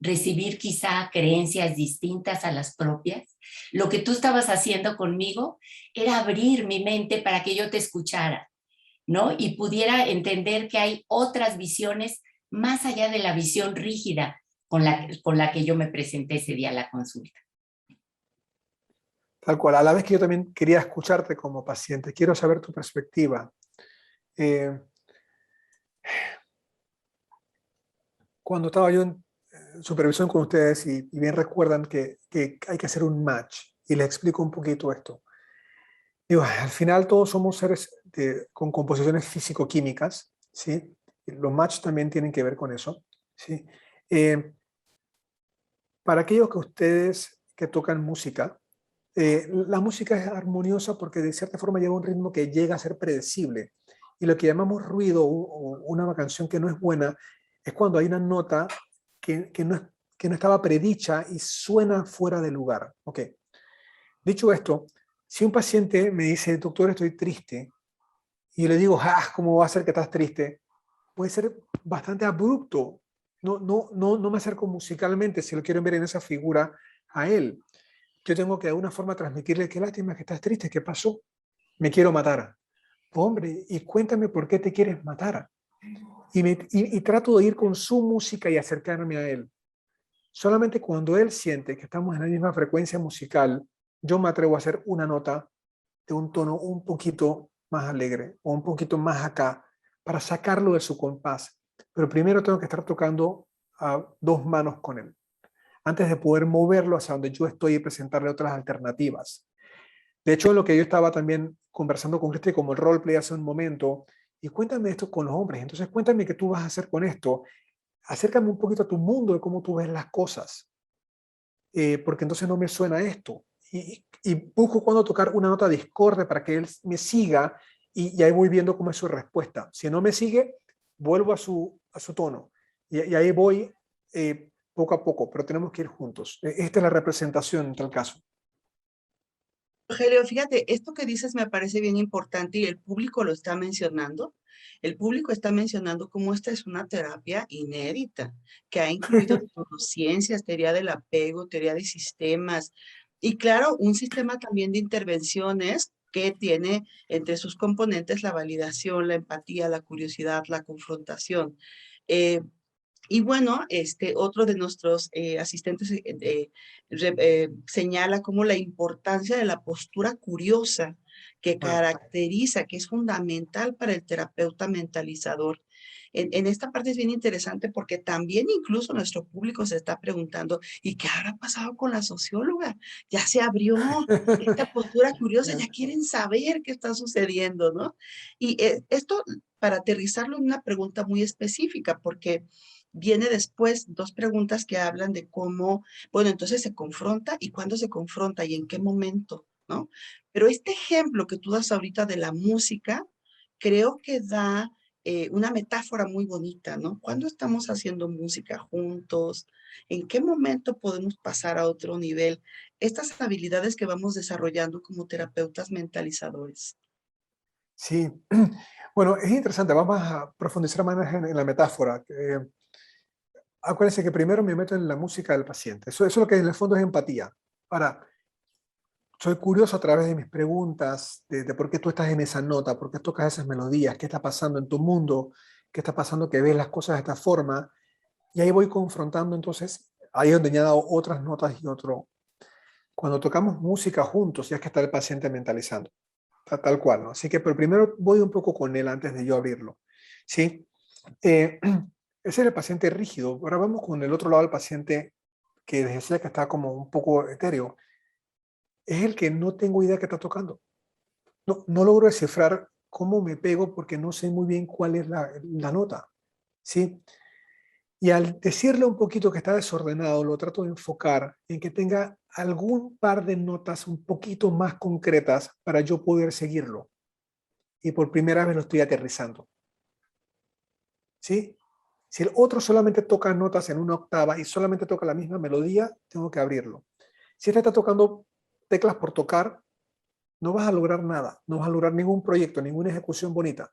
recibir quizá creencias distintas a las propias. Lo que tú estabas haciendo conmigo era abrir mi mente para que yo te escuchara, ¿no? Y pudiera entender que hay otras visiones más allá de la visión rígida con la que yo me presenté ese día a la consulta. Tal cual. A la vez que yo también quería escucharte como paciente, quiero saber tu perspectiva. Cuando estaba yo en supervisión con ustedes y bien recuerdan que hay que hacer un match, y les explico un poquito esto. Digo, al final todos somos seres con composiciones físico-químicas, ¿sí? Los match también tienen que ver con eso, ¿sí? Para aquellos que ustedes que tocan música, la música es armoniosa porque de cierta forma lleva un ritmo que llega a ser predecible. Y lo que llamamos ruido o una canción que no es buena es cuando hay una nota que no estaba predicha y suena fuera de lugar. Ok. Dicho esto, si un paciente me dice, doctor, estoy triste, y yo le digo, ¿cómo va a ser que estás triste? Puede ser bastante abrupto. No me acerco musicalmente, si lo quieren ver en esa figura, a él. Yo tengo que de alguna forma transmitirle qué lástima que estás triste, qué pasó, me quiero matar. Hombre, y cuéntame por qué te quieres matar. Y trato de ir con su música y acercarme a él. Solamente cuando él siente que estamos en la misma frecuencia musical, yo me atrevo a hacer una nota de un tono un poquito más alegre o un poquito más acá para sacarlo de su compás. Pero primero tengo que estar tocando a dos manos con él antes de poder moverlo hacia donde yo estoy y presentarle otras alternativas. De hecho, lo que yo estaba también conversando con Cristi como el roleplay hace un momento, y cuéntame esto con los hombres, entonces cuéntame qué tú vas a hacer con esto, acércame un poquito a tu mundo de cómo tú ves las cosas, porque entonces no me suena esto. Y busco cuando tocar una nota discorde para que él me siga y ahí voy viendo cómo es su respuesta. Si no me sigue, vuelvo a su tono y ahí voy poco a poco, pero tenemos que ir juntos. Esta es la representación en tal caso. Rogelio, fíjate, esto que dices me parece bien importante y el público lo está mencionando. El público está mencionando cómo esta es una terapia inédita, que ha incluido neurociencias, teoría del apego, teoría de sistemas y claro, un sistema también de intervenciones que tiene entre sus componentes la validación, la empatía, la curiosidad, la confrontación. Eh, y bueno, otro de nuestros asistentes señala como la importancia de la postura curiosa que caracteriza, que es fundamental para el terapeuta mentalizador. En esta parte es bien interesante porque también incluso nuestro público se está preguntando, ¿y qué habrá pasado con la socióloga? Ya se abrió esta postura curiosa, ya quieren saber qué está sucediendo, ¿no? Y esto para aterrizarlo en una pregunta muy específica, porque viene después dos preguntas que hablan de cómo, bueno, entonces se confronta y cuándo se confronta y en qué momento, ¿no? Pero este ejemplo que tú das ahorita de la música, creo que da una metáfora muy bonita, ¿no? ¿Cuándo estamos haciendo música juntos? ¿En qué momento podemos pasar a otro nivel? Estas habilidades que vamos desarrollando como terapeutas mentalizadores. Sí, bueno, es interesante, vamos a profundizar más en la metáfora. Acuérdense que primero me meto en la música del paciente. Eso es lo que en el fondo es empatía. Ahora, soy curioso a través de mis preguntas de por qué tú estás en esa nota, por qué tocas esas melodías, qué está pasando en tu mundo, qué está pasando que ves las cosas de esta forma. Y ahí voy confrontando, entonces, ahí es donde he dado otras notas y otro. Cuando tocamos música juntos, ya es que está el paciente mentalizando, tal cual, ¿no? Así que, pero primero voy un poco con él antes de yo abrirlo, ¿sí? Ese es el paciente rígido. Ahora vamos con el otro lado del paciente que decía que está como un poco etéreo. Es el que no tengo idea que está tocando. No logro descifrar cómo me pego porque no sé muy bien cuál es la nota, ¿sí? Y al decirle un poquito que está desordenado, lo trato de enfocar en que tenga algún par de notas un poquito más concretas para yo poder seguirlo. Y por primera vez lo estoy aterrizando, ¿sí? Si el otro solamente toca notas en una octava y solamente toca la misma melodía, tengo que abrirlo. Si este está tocando teclas por tocar, no vas a lograr nada, no vas a lograr ningún proyecto, ninguna ejecución bonita.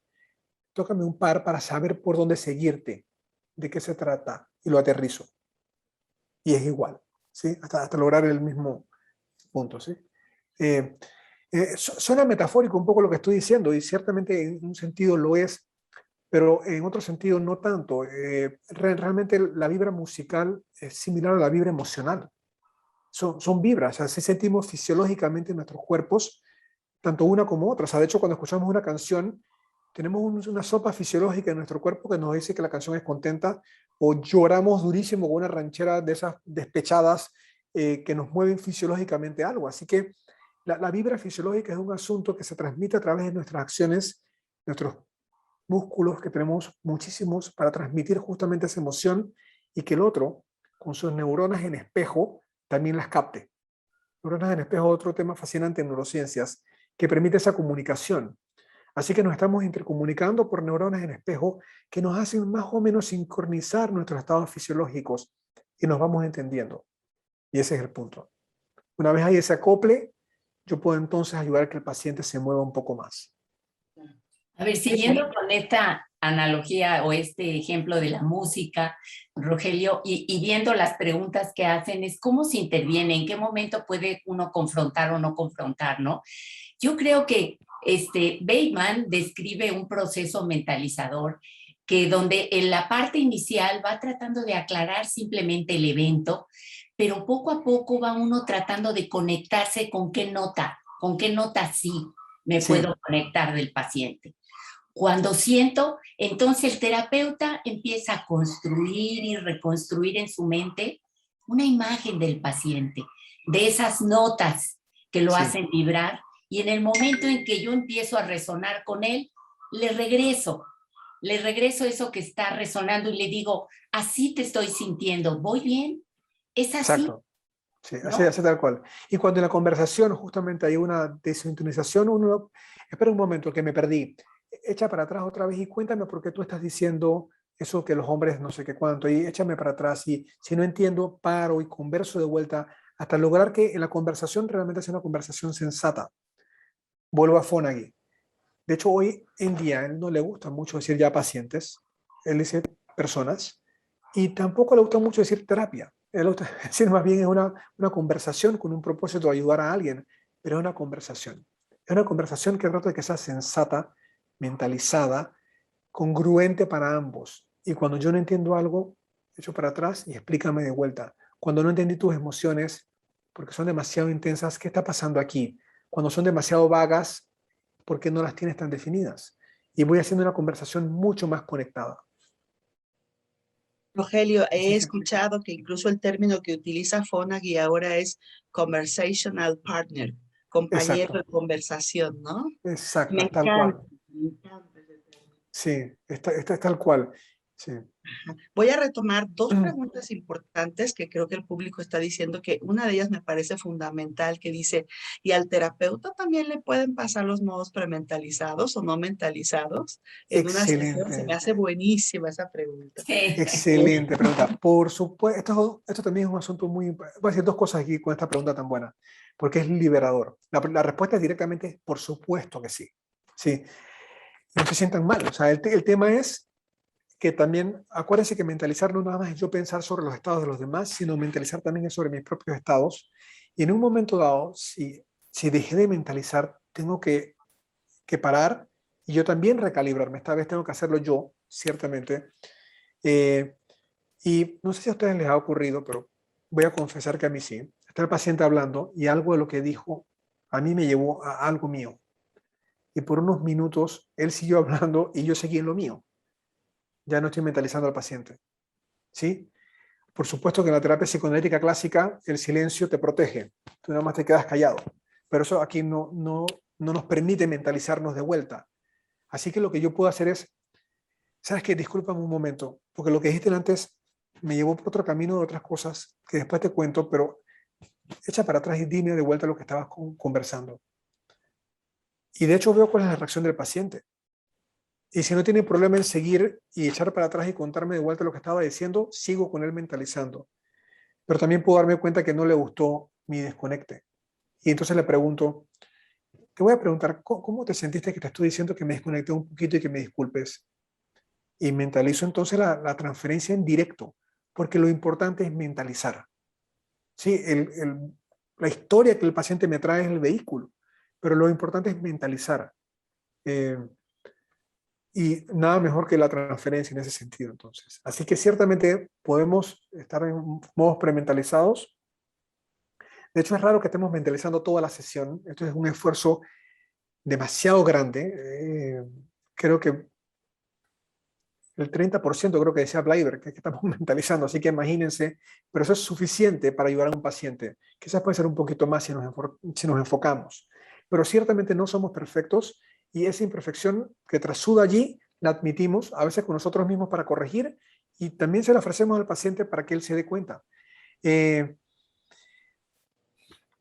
tócame un par para saber por dónde seguirte, de qué se trata, y lo aterrizo. Y es igual, ¿sí? Hasta lograr el mismo punto, ¿sí? Suena metafórico un poco lo que estoy diciendo, y ciertamente en un sentido lo es, pero en otro sentido no tanto. Realmente la vibra musical es similar a la vibra emocional. Son vibras, así sentimos fisiológicamente en nuestros cuerpos, tanto una como otra. O sea, de hecho, cuando escuchamos una canción, tenemos una sopa fisiológica en nuestro cuerpo que nos dice que la canción es contenta, o lloramos durísimo con una ranchera de esas despechadas que nos mueven fisiológicamente algo. Así que la vibra fisiológica es un asunto que se transmite a través de nuestras acciones, nuestros músculos, que tenemos muchísimos para transmitir justamente esa emoción, y que el otro, con sus neuronas en espejo, también las capte. Neuronas en espejo, otro tema fascinante en neurociencias, que permite esa comunicación. Así que nos estamos intercomunicando por neuronas en espejo que nos hacen más o menos sincronizar nuestros estados fisiológicos y nos vamos entendiendo. Y ese es el punto. Una vez hay ese acople, yo puedo entonces ayudar a que el paciente se mueva un poco más. A ver, siguiendo con esta analogía o este ejemplo de la música, Rogelio, y viendo las preguntas que hacen, es cómo se interviene, en qué momento puede uno confrontar o no confrontar, ¿no? Yo creo que Bateman describe un proceso mentalizador que donde en la parte inicial va tratando de aclarar simplemente el evento, pero poco a poco va uno tratando de conectarse con qué nota sí me puedo conectar del paciente. Cuando siento, entonces el terapeuta empieza a construir y reconstruir en su mente una imagen del paciente, de esas notas que lo hacen vibrar, y en el momento en que yo empiezo a resonar con él, le regreso eso que está resonando y le digo, así te estoy sintiendo, ¿voy bien? ¿Es así? Exacto. Sí, ¿No? así tal cual. Y cuando en la conversación justamente hay una desintonización, uno, espera un momento, que me perdí, echa para atrás otra vez y cuéntame por qué tú estás diciendo eso que los hombres no sé qué cuánto, y échame para atrás, y si no entiendo, paro y converso de vuelta hasta lograr que en la conversación realmente sea una conversación sensata. Vuelvo a Fonagy. De hecho, hoy en día a él no le gusta mucho decir ya pacientes, él dice personas, y tampoco le gusta mucho decir terapia. Él le gusta decir más bien es una conversación con un propósito de ayudar a alguien, pero es una conversación. Es una conversación que trata de que sea sensata, mentalizada, congruente para ambos. Y cuando yo no entiendo algo, echo para atrás y explícame de vuelta. Cuando no entendí tus emociones, porque son demasiado intensas, ¿qué está pasando aquí? Cuando son demasiado vagas, ¿por qué no las tienes tan definidas? Y voy haciendo una conversación mucho más conectada. Rogelio, he Así que, escuchado que incluso el término que utiliza Fonagy ahora es conversational partner, compañero de exacto, conversación, ¿no? Me exacto, tal encanta, cual. me encanta ese término. Sí, está es tal cual. Sí. Voy a retomar dos preguntas importantes que creo que el público está diciendo, que una de ellas me parece fundamental, que dice, ¿y al terapeuta también le pueden pasar los modos prementalizados o no mentalizados en una sesión? Se me Excelente, hace buenísima esa pregunta. Sí. excelente pregunta. Por supuesto, esto también es un asunto muy... Voy a decir dos cosas aquí con esta pregunta tan buena, porque es liberador. La respuesta es directamente, por supuesto que sí. Sí, no se sientan mal. O sea, el tema es que también, acuérdense que mentalizar no nada más es yo pensar sobre los estados de los demás, sino mentalizar también es sobre mis propios estados. Y en un momento dado, si dejé de mentalizar, tengo que parar y yo también recalibrarme. Esta vez tengo que hacerlo yo, ciertamente. Eh, y no sé si a ustedes les ha ocurrido, pero voy a confesar que a mí sí. Está el paciente hablando y algo de lo que dijo a mí me llevó a algo mío. Y por unos minutos él siguió hablando y yo seguí en lo mío. Ya no estoy mentalizando al paciente. ¿Sí? Por supuesto que en la terapia psicoanalítica clásica el silencio te protege, tú nada más te quedas callado, pero eso aquí no nos permite mentalizarnos de vuelta. Así que lo que yo puedo hacer es, ¿sabes qué? Discúlpame un momento, porque lo que dijiste antes me llevó por otro camino de otras cosas que después te cuento, pero echa para atrás y dime de vuelta lo que estabas conversando. Y de hecho veo cuál es la reacción del paciente. Y si no tiene problema en seguir y echar para atrás y contarme de vuelta lo que estaba diciendo, sigo con él mentalizando. Pero también puedo darme cuenta que no le gustó mi desconecte. Y entonces le pregunto, te voy a preguntar, ¿cómo te sentiste que te estoy diciendo que me desconecté un poquito y que me disculpes? Y mentalizo entonces la transferencia en directo, porque lo importante es mentalizar. Sí, la historia que el paciente me trae es el vehículo, pero lo importante es mentalizar. Eh, y nada mejor que la transferencia en ese sentido, entonces. Así que ciertamente podemos estar en modos prementalizados. De hecho, es raro que estemos mentalizando toda la sesión. Esto es un esfuerzo demasiado grande. Creo que el 30% creo que decía Bleiber, que estamos mentalizando, así que imagínense, pero eso es suficiente para ayudar a un paciente. Quizás puede ser un poquito más si nos enfocamos, pero ciertamente no somos perfectos y esa imperfección que trasuda allí la admitimos, a veces con nosotros mismos para corregir y también se la ofrecemos al paciente para que él se dé cuenta.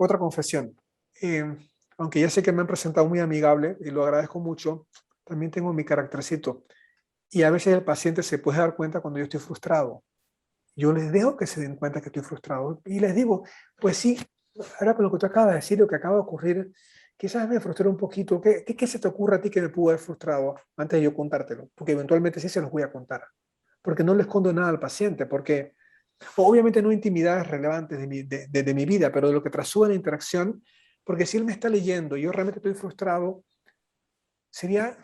Otra confesión, eh, aunque ya sé que me han presentado muy amigable y lo agradezco mucho, también tengo mi caractercito. Y a veces el paciente se puede dar cuenta cuando yo estoy frustrado. Yo les dejo que se den cuenta que estoy frustrado y les digo, pues sí, ahora con lo que tú acabas de decir, lo que acaba de ocurrir, quizás me frustré un poquito. ¿Qué se te ocurre a ti que me pudo haber frustrado antes de yo contártelo? Porque eventualmente sí se los voy a contar. Porque no le escondo nada al paciente, porque obviamente no intimidades relevantes de mi vida, pero de lo que trasúa la interacción, porque si él me está leyendo y yo realmente estoy frustrado, sería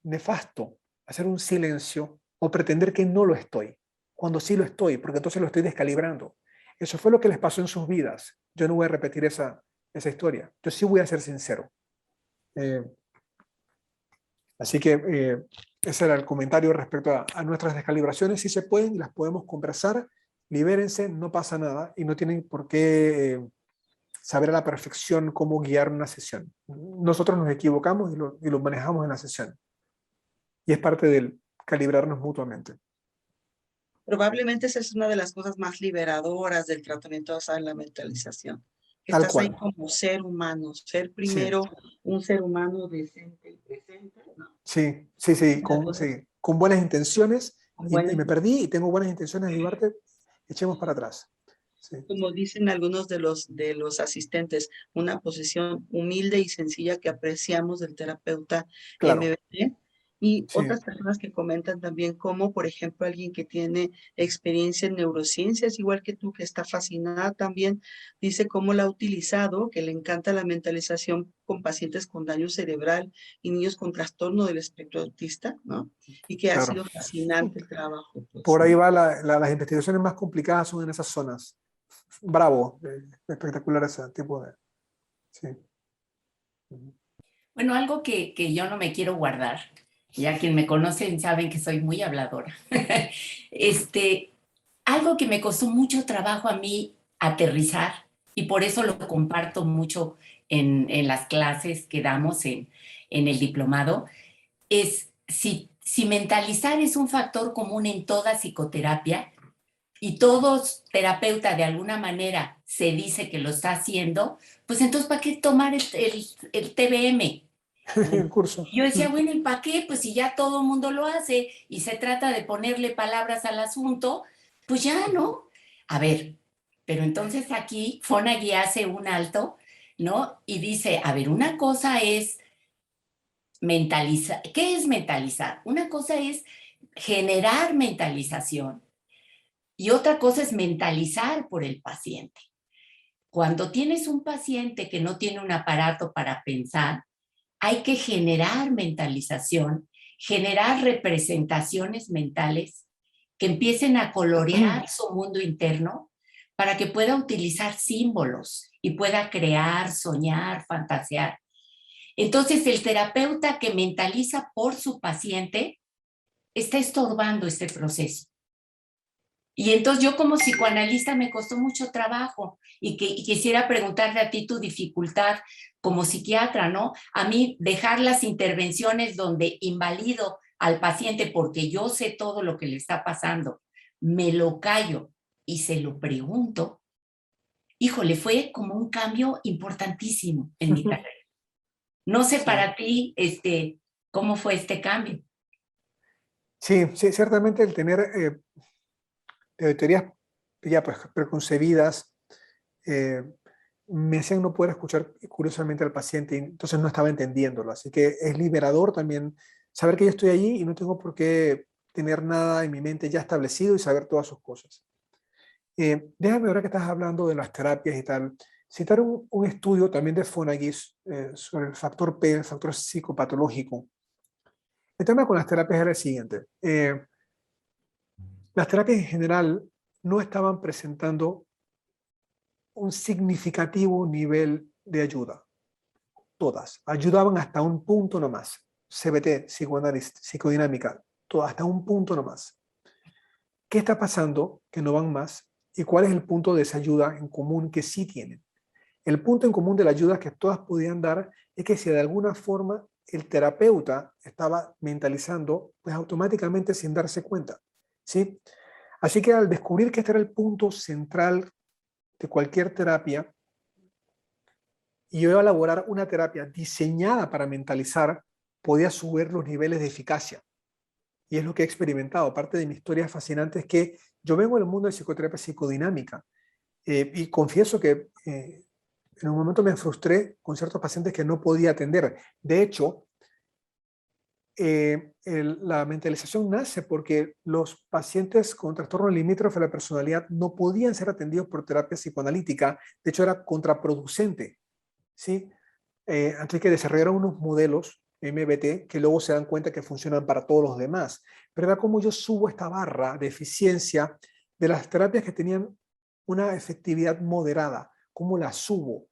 nefasto hacer un silencio o pretender que no lo estoy, cuando sí lo estoy, porque entonces lo estoy descalibrando. Eso fue lo que les pasó en sus vidas. Yo no voy a repetir esa historia. Yo sí voy a ser sincero. Eh, Así que ese era el comentario respecto a nuestras descalibraciones. Si se pueden, las podemos conversar, libérense, no pasa nada y no tienen por qué saber a la perfección cómo guiar una sesión. Nosotros nos equivocamos y lo manejamos en la sesión. Y es parte del calibrarnos mutuamente. Probablemente esa es una de las cosas más liberadoras del tratamiento basado en la mentalización. Que Tal estás ahí cual. como ser humano, ser Sí, primero un ser humano decente y presente, ¿no? sí, Entonces, sí, con buenas intenciones y bueno, me perdí y tengo buenas intenciones de ayudarte, echemos para atrás. Sí, como dicen algunos de los asistentes, una posición humilde y sencilla que apreciamos del terapeuta claro, MBT. Y sí, otras personas que comentan también como, por ejemplo, alguien que tiene experiencia en neurociencias, igual que tú, que está fascinada también, dice cómo la ha utilizado, que le encanta la mentalización con pacientes con daño cerebral y niños con trastorno del espectro autista, ¿no? Y que ha claro. sido fascinante el trabajo, pues, Por ahí ¿no? va las investigaciones más complicadas son en esas zonas. Bravo, espectacular ese tipo de... Sí. Bueno, algo que yo no me quiero guardar, ya quien me conocen saben que soy muy habladora. Este, algo que me costó mucho trabajo a mí aterrizar y por eso lo comparto mucho en las clases que damos en el diplomado, es si mentalizar es un factor común en toda psicoterapia y todo terapeuta de alguna manera se dice que lo está haciendo, pues entonces ¿para qué tomar el TBM? El curso. Yo decía, bueno, ¿y para qué? Pues si ya todo el mundo lo hace y se trata de ponerle palabras al asunto, pues ya, ¿no? A ver, pero entonces aquí Fonagy hace un alto, ¿no? Y dice, a ver, una cosa es mentalizar. ¿Qué es mentalizar? Una cosa es generar mentalización y otra cosa es mentalizar por el paciente. Cuando tienes un paciente que no tiene un aparato para pensar, hay que generar mentalización, generar representaciones mentales que empiecen a colorear su mundo interno para que pueda utilizar símbolos y pueda crear, soñar, fantasear. Entonces, el terapeuta que mentaliza por su paciente está estorbando este proceso. Y entonces yo como psicoanalista me costó mucho trabajo y quisiera preguntarle a ti tu dificultad como psiquiatra, ¿no? A mí dejar las intervenciones donde invalido al paciente porque yo sé todo lo que le está pasando, me lo callo y se lo pregunto, híjole, fue como un cambio importantísimo en mi carrera. No sé Sí. para ti, ¿cómo fue este cambio? Sí, sí, ciertamente el tener teorías ya pues preconcebidas, eh, me hacían no poder escuchar curiosamente al paciente y entonces no estaba entendiéndolo. Así que es liberador también saber que yo estoy allí y no tengo por qué tener nada en mi mente ya establecido y saber todas sus cosas. Déjame ahora que estás hablando de las terapias y tal, citar un estudio también de Fonagy sobre el factor P, el factor psicopatológico. El tema con las terapias era el siguiente. Las terapias en general no estaban presentando un significativo nivel de ayuda. Todas ayudaban hasta un punto nomás. CBT, psicoanálisis, psicodinámica, hasta un punto nomás. ¿Qué está pasando que no van más? ¿Y cuál es el punto de esa ayuda en común que sí tienen? El punto en común de la ayuda que todas podían dar es que si de alguna forma el terapeuta estaba mentalizando, pues automáticamente sin darse cuenta, ¿sí? Así que al descubrir que este era el punto central de cualquier terapia, y yo iba a elaborar una terapia diseñada para mentalizar, podía subir los niveles de eficacia. Y es lo que he experimentado. Parte de mi historia fascinante es que yo vengo del mundo de psicoterapia psicodinámica y confieso que en un momento me frustré con ciertos pacientes que no podía atender. De hecho, la mentalización nace porque los pacientes con trastorno limítrofe de la personalidad no podían ser atendidos por terapia psicoanalítica. De hecho, era contraproducente, ¿sí? Así que desarrollaron unos modelos MBT que luego se dan cuenta que funcionan para todos los demás. Pero era como yo subo esta barra de eficiencia de las terapias que tenían una efectividad moderada. ¿Cómo la subo?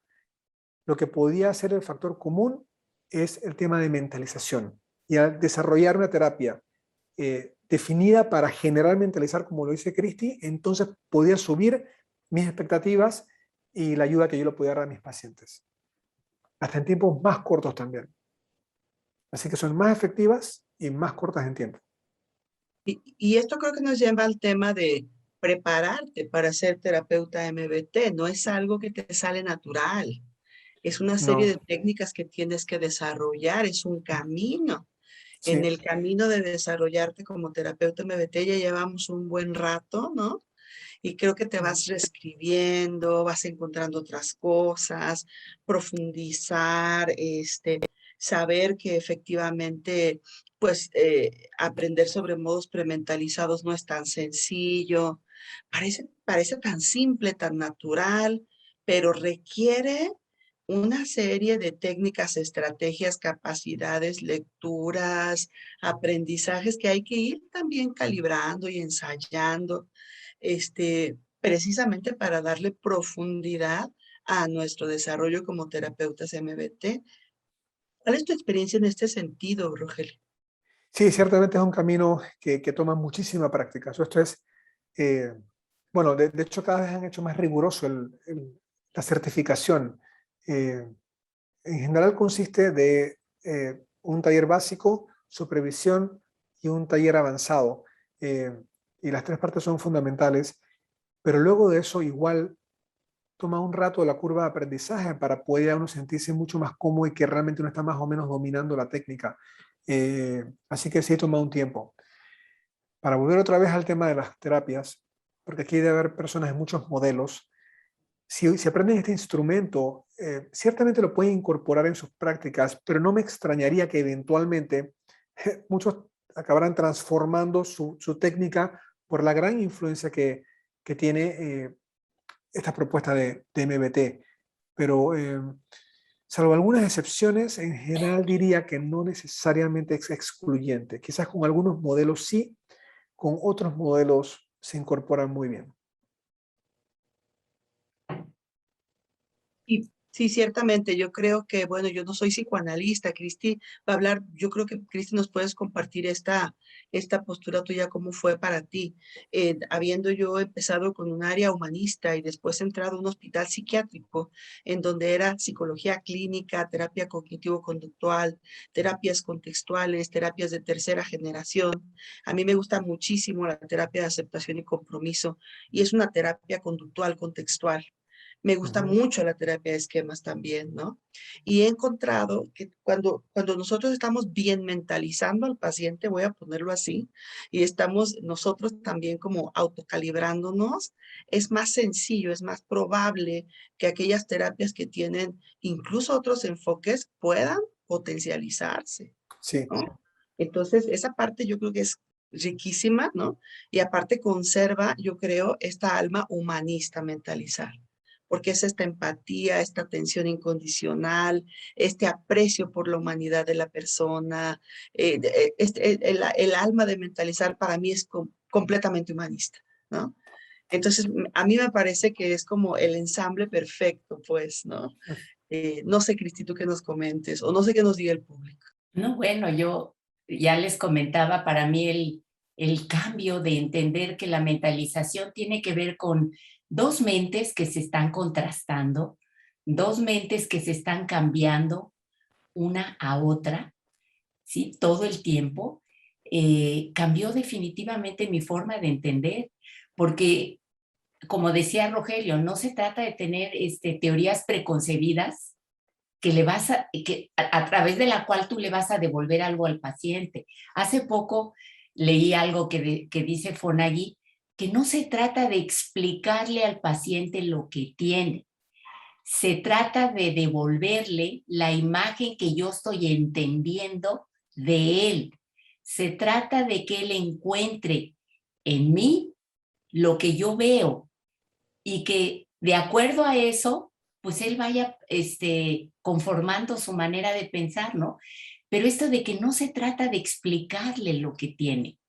Lo que podía ser el factor común es el tema de mentalización. Y al desarrollar una terapia definida para generar mentalizar, como lo dice Cristi, entonces podía subir mis expectativas y la ayuda que yo le podía dar a mis pacientes. Hasta en tiempos más cortos también. Así que son más efectivas y más cortas en tiempo. Y esto creo que nos lleva al tema de prepararte para ser terapeuta MBT. No es algo que te sale natural. Es una serie de No, técnicas que tienes que desarrollar. Es un camino. En sí, el camino de desarrollarte como terapeuta MBT ya llevamos un buen rato, ¿no? Y creo que te vas reescribiendo, vas encontrando otras cosas, profundizar, saber que efectivamente, pues, aprender sobre modos prementalizados no es tan sencillo. Parece tan simple, tan natural, pero requiere una serie de técnicas, estrategias, capacidades, lecturas, aprendizajes que hay que ir también calibrando y ensayando precisamente para darle profundidad a nuestro desarrollo como terapeutas MBT. ¿Cuál es tu experiencia en este sentido, Rogelio? sí, ciertamente es un camino que toma muchísima práctica. Esto es, bueno, de hecho cada vez han hecho más riguroso la certificación. En general consiste de un taller básico, supervisión y un taller avanzado. Y las tres partes son fundamentales, pero luego de eso igual toma un rato la curva de aprendizaje para poder uno sentirse mucho más cómodo y que realmente uno está más o menos dominando la técnica. Así que sí toma un tiempo. Para volver otra vez al tema de las terapias, porque aquí debe haber personas de muchos modelos, si aprenden este instrumento, ciertamente lo pueden incorporar en sus prácticas, pero no me extrañaría que eventualmente muchos acabarán transformando su técnica por la gran influencia que tiene esta propuesta de MBT. Pero salvo algunas excepciones, en general diría que no necesariamente es excluyente. Quizás con algunos modelos sí, con otros modelos se incorporan muy bien. Y sí, ciertamente, yo creo que, bueno, yo no soy psicoanalista, Cristi va a hablar, yo creo que Cristi nos puedes compartir esta postura tuya, cómo fue para ti, habiendo yo empezado con un área humanista y después entrado a un hospital psiquiátrico, en donde era psicología clínica, terapia cognitivo-conductual, terapias contextuales, terapias de tercera generación. A mí me gusta muchísimo la terapia de aceptación y compromiso, y es una terapia conductual, contextual. Me gusta mucho la terapia de esquemas también, ¿no? Y he encontrado que cuando nosotros estamos bien mentalizando al paciente, voy a ponerlo así, y estamos nosotros también como autocalibrándonos, es más sencillo, es más probable que aquellas terapias que tienen incluso otros enfoques puedan potencializarse, Sí, ¿no? Entonces, esa parte yo creo que es riquísima, ¿no? Y aparte conserva, yo creo, esta alma humanista mentalizar, porque es esta empatía, esta atención incondicional, este aprecio por la humanidad de la persona. El alma de mentalizar para mí es completamente humanista, ¿no? Entonces, a mí me parece que es como el ensamble perfecto, pues, ¿no? No sé, Cristi, tú qué nos comentes, o no sé qué nos diga el público. No, bueno, yo ya les comentaba, para mí el cambio de entender que la mentalización tiene que ver con dos mentes que se están contrastando, dos mentes que se están cambiando una a otra, ¿sí? Todo el tiempo. Cambió definitivamente mi forma de entender, porque, como decía Rogelio, no se trata de tener teorías preconcebidas que a través de la cual tú le vas a devolver algo al paciente. Hace poco leí algo que dice Fonagy, que no se trata de explicarle al paciente lo que tiene, se trata de devolverle la imagen que yo estoy entendiendo de él. Se trata de que él encuentre en mí lo que yo veo y que de acuerdo a eso, pues él vaya conformando su manera de pensar, ¿no? Pero esto de que no se trata de explicarle lo que tiene.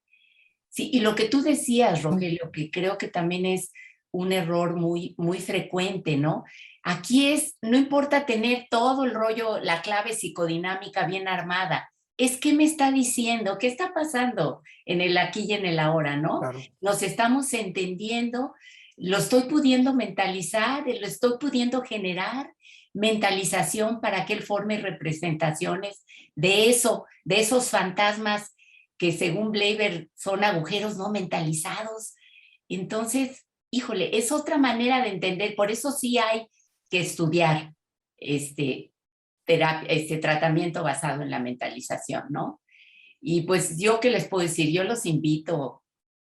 Sí, y lo que tú decías, Rogelio, que creo que también es un error muy, muy frecuente, ¿no? Aquí no importa tener todo el rollo, la clave psicodinámica bien armada, es qué me está diciendo, qué está pasando en el aquí y en el ahora, ¿no? claro. Nos estamos entendiendo, lo estoy pudiendo mentalizar, lo estoy pudiendo generar mentalización para que él forme representaciones de eso, de esos fantasmas que según Bleiber son agujeros no mentalizados. Entonces, híjole, es otra manera de entender, por eso sí hay que estudiar tratamiento basado en la mentalización, ¿no? Y pues yo qué les puedo decir, yo los invito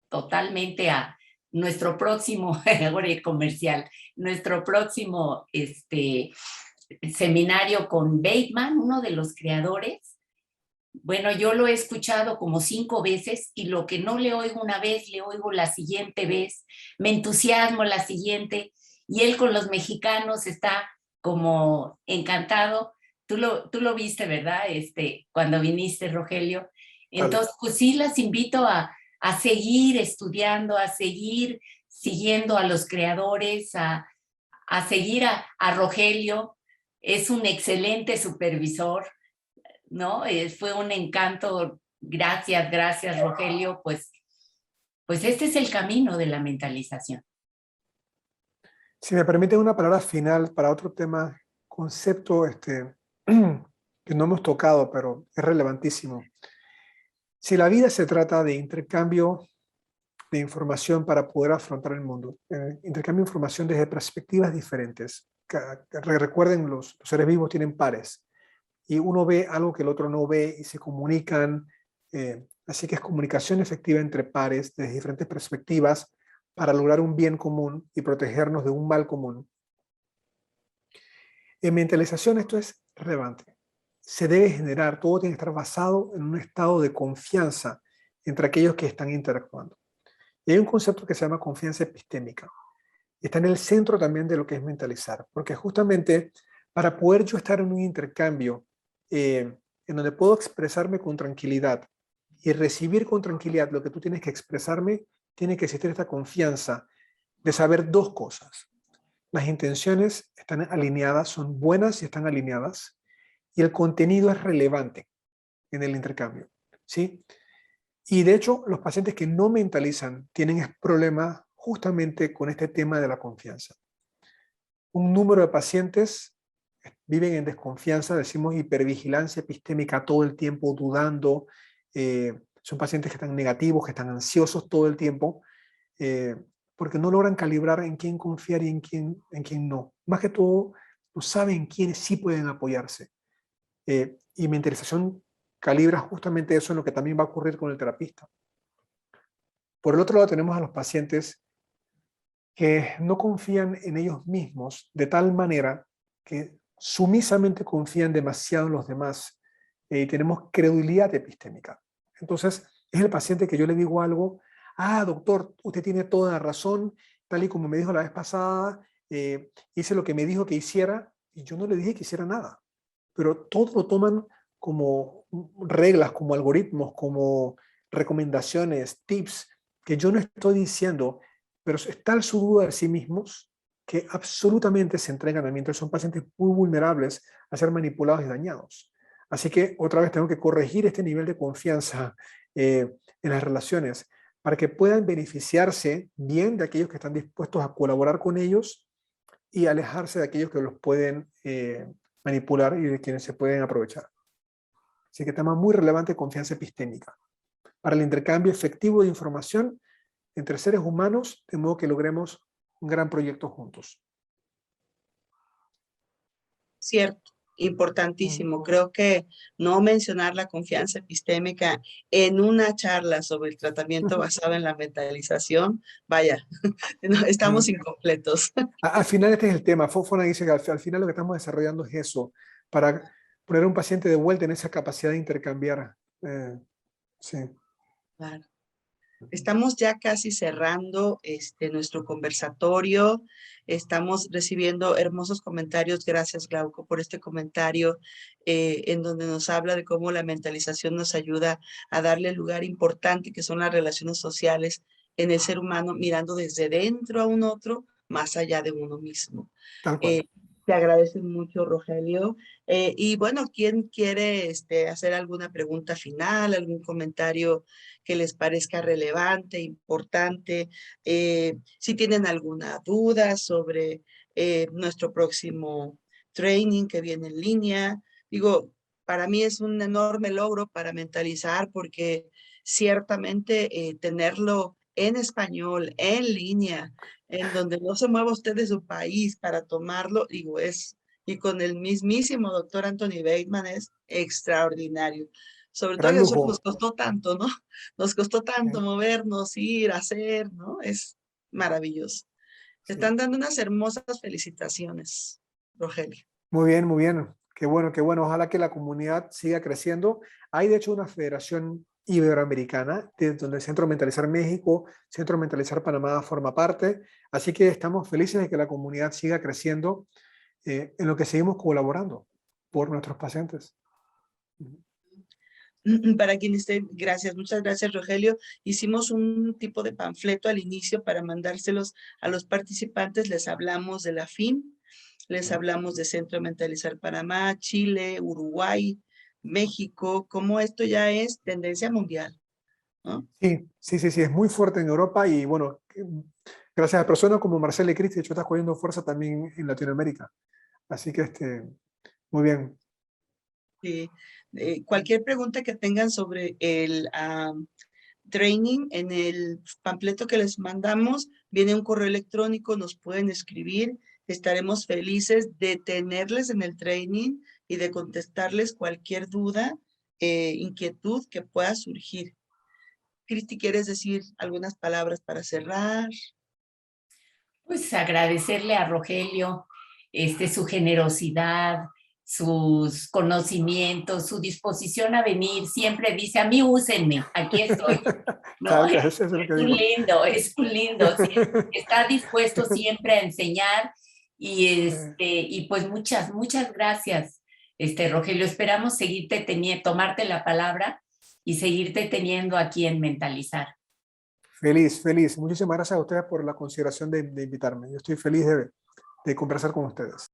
totalmente a nuestro próximo, comercial, nuestro próximo seminario con Bateman, uno de los creadores. Bueno, yo lo he escuchado como 5 veces y lo que no le oigo una vez, le oigo la siguiente vez, me entusiasmo la siguiente y él con los mexicanos está como encantado. Tú lo viste, ¿verdad? Cuando viniste, Rogelio. Vale. Entonces, pues sí, las invito a seguir estudiando, a seguir siguiendo a los creadores, a seguir a Rogelio. Es un excelente supervisor, ¿no? Fue un encanto. Gracias, gracias, Rogelio. Pues este es el camino de la mentalización. Si me permiten una palabra final para otro tema, concepto que no hemos tocado, pero es relevantísimo. Si la vida se trata de intercambio de información para poder afrontar el mundo, intercambio de información desde perspectivas diferentes. Recuerden, los seres vivos tienen pares y uno ve algo que el otro no ve y se comunican. Así que es comunicación efectiva entre pares desde diferentes perspectivas para lograr un bien común y protegernos de un mal común. En mentalización esto es relevante. Se debe generar, todo tiene que estar basado en un estado de confianza entre aquellos que están interactuando. Y hay un concepto que se llama confianza epistémica. Está en el centro también de lo que es mentalizar, porque justamente para poder yo estar en un intercambio en donde puedo expresarme con tranquilidad y recibir con tranquilidad lo que tú tienes que expresarme, tiene que existir esta confianza de saber dos cosas. Las intenciones están alineadas, son buenas y están alineadas, y el contenido es relevante en el intercambio, ¿sí? Y de hecho, los pacientes que no mentalizan tienen problemas justamente con este tema de la confianza. Un número de pacientes viven en desconfianza, decimos hipervigilancia epistémica todo el tiempo, dudando. Son pacientes que están negativos, que están ansiosos todo el tiempo. porque no logran calibrar en quién confiar y en quién no. Más que todo, no saben quiénes sí pueden apoyarse. Y mentalización calibra justamente eso en lo que también va a ocurrir con el terapista. Por el otro lado tenemos a los pacientes que no confían en ellos mismos de tal manera que sumisamente confían demasiado en los demás y tenemos credulidad epistémica. Entonces, es el paciente que yo le digo algo, doctor, usted tiene toda la razón, tal y como me dijo la vez pasada, hice lo que me dijo que hiciera y yo no le dije que hiciera nada. Pero todos lo toman como reglas, como algoritmos, como recomendaciones, tips, que yo no estoy diciendo, pero es tal su duda de sí mismos que absolutamente se entregan a mí. Entonces son pacientes muy vulnerables a ser manipulados y dañados. Así que otra vez tengo que corregir este nivel de confianza en las relaciones para que puedan beneficiarse bien de aquellos que están dispuestos a colaborar con ellos y alejarse de aquellos que los pueden manipular y de quienes se pueden aprovechar. Así que tema muy relevante, confianza epistémica, para el intercambio efectivo de información entre seres humanos, de modo que logremos un gran proyecto juntos. Cierto, importantísimo. Creo que no mencionar la confianza epistémica en una charla sobre el tratamiento basado en la mentalización, vaya, no, estamos incompletos. Al final este es el tema. Fofana dice que al final lo que estamos desarrollando es eso, para poner a un paciente de vuelta en esa capacidad de intercambiar. Sí. Claro. Estamos ya casi cerrando nuestro conversatorio. Estamos recibiendo hermosos comentarios. Gracias, Glauco, por este comentario en donde nos habla de cómo la mentalización nos ayuda a darle el lugar importante que son las relaciones sociales en el ser humano, mirando desde dentro a un otro, más allá de uno mismo. Tal cual. Te agradezco mucho, Rogelio. Y bueno, ¿quién quiere hacer alguna pregunta final, algún comentario que les parezca relevante, importante? Si tienen alguna duda sobre nuestro próximo training que viene en línea. Digo, para mí es un enorme logro para mentalizar porque ciertamente tenerlo en español, en línea, en donde no se mueva usted de su país para tomarlo, digo, y con el mismísimo doctor Anthony Bateman es extraordinario. Sobre todo Gran que nosotros lujo. nos costó tanto, ¿no? Nos costó tanto movernos, ir, hacer, ¿no? Es maravilloso. Te Sí. están dando unas hermosas felicitaciones, Rogelio. Muy bien, muy bien. Qué bueno, qué bueno. Ojalá que la comunidad siga creciendo. Hay de hecho una federación iberoamericana, donde el Centro Mentalizar México, Centro Mentalizar Panamá forma parte. Así que estamos felices de que la comunidad siga creciendo en lo que seguimos colaborando por nuestros pacientes. Para quien esté, gracias, muchas gracias, Rogelio. Hicimos un tipo de panfleto al inicio para mandárselos a los participantes. Les hablamos de la FIM, les hablamos de Centro Mentalizar Panamá, Chile, Uruguay, México, como esto ya es tendencia mundial, ¿no? Sí, sí, sí, sí, es muy fuerte en Europa y bueno, gracias a personas como Marcela y Cristi, de hecho está cogiendo fuerza también en Latinoamérica. Así que muy bien. Sí. Cualquier pregunta que tengan sobre el training, en el panfleto que les mandamos, viene un correo electrónico, nos pueden escribir, estaremos felices de tenerles en el training y de contestarles cualquier duda, inquietud que pueda surgir. Cristi, ¿quieres decir algunas palabras para cerrar? Pues agradecerle a Rogelio su generosidad, sus conocimientos, su disposición a venir. Siempre dice, a mí úsenme, aquí estoy. No, Eso es lo que digo. es un lindo. Sí, está dispuesto siempre a enseñar y pues muchas, muchas gracias, Rogelio. Esperamos seguirte teniendo, tomarte la palabra y seguirte teniendo aquí en Mentalizar. Feliz, feliz. Muchísimas gracias a ustedes por la consideración de invitarme. Yo estoy feliz de conversar con ustedes.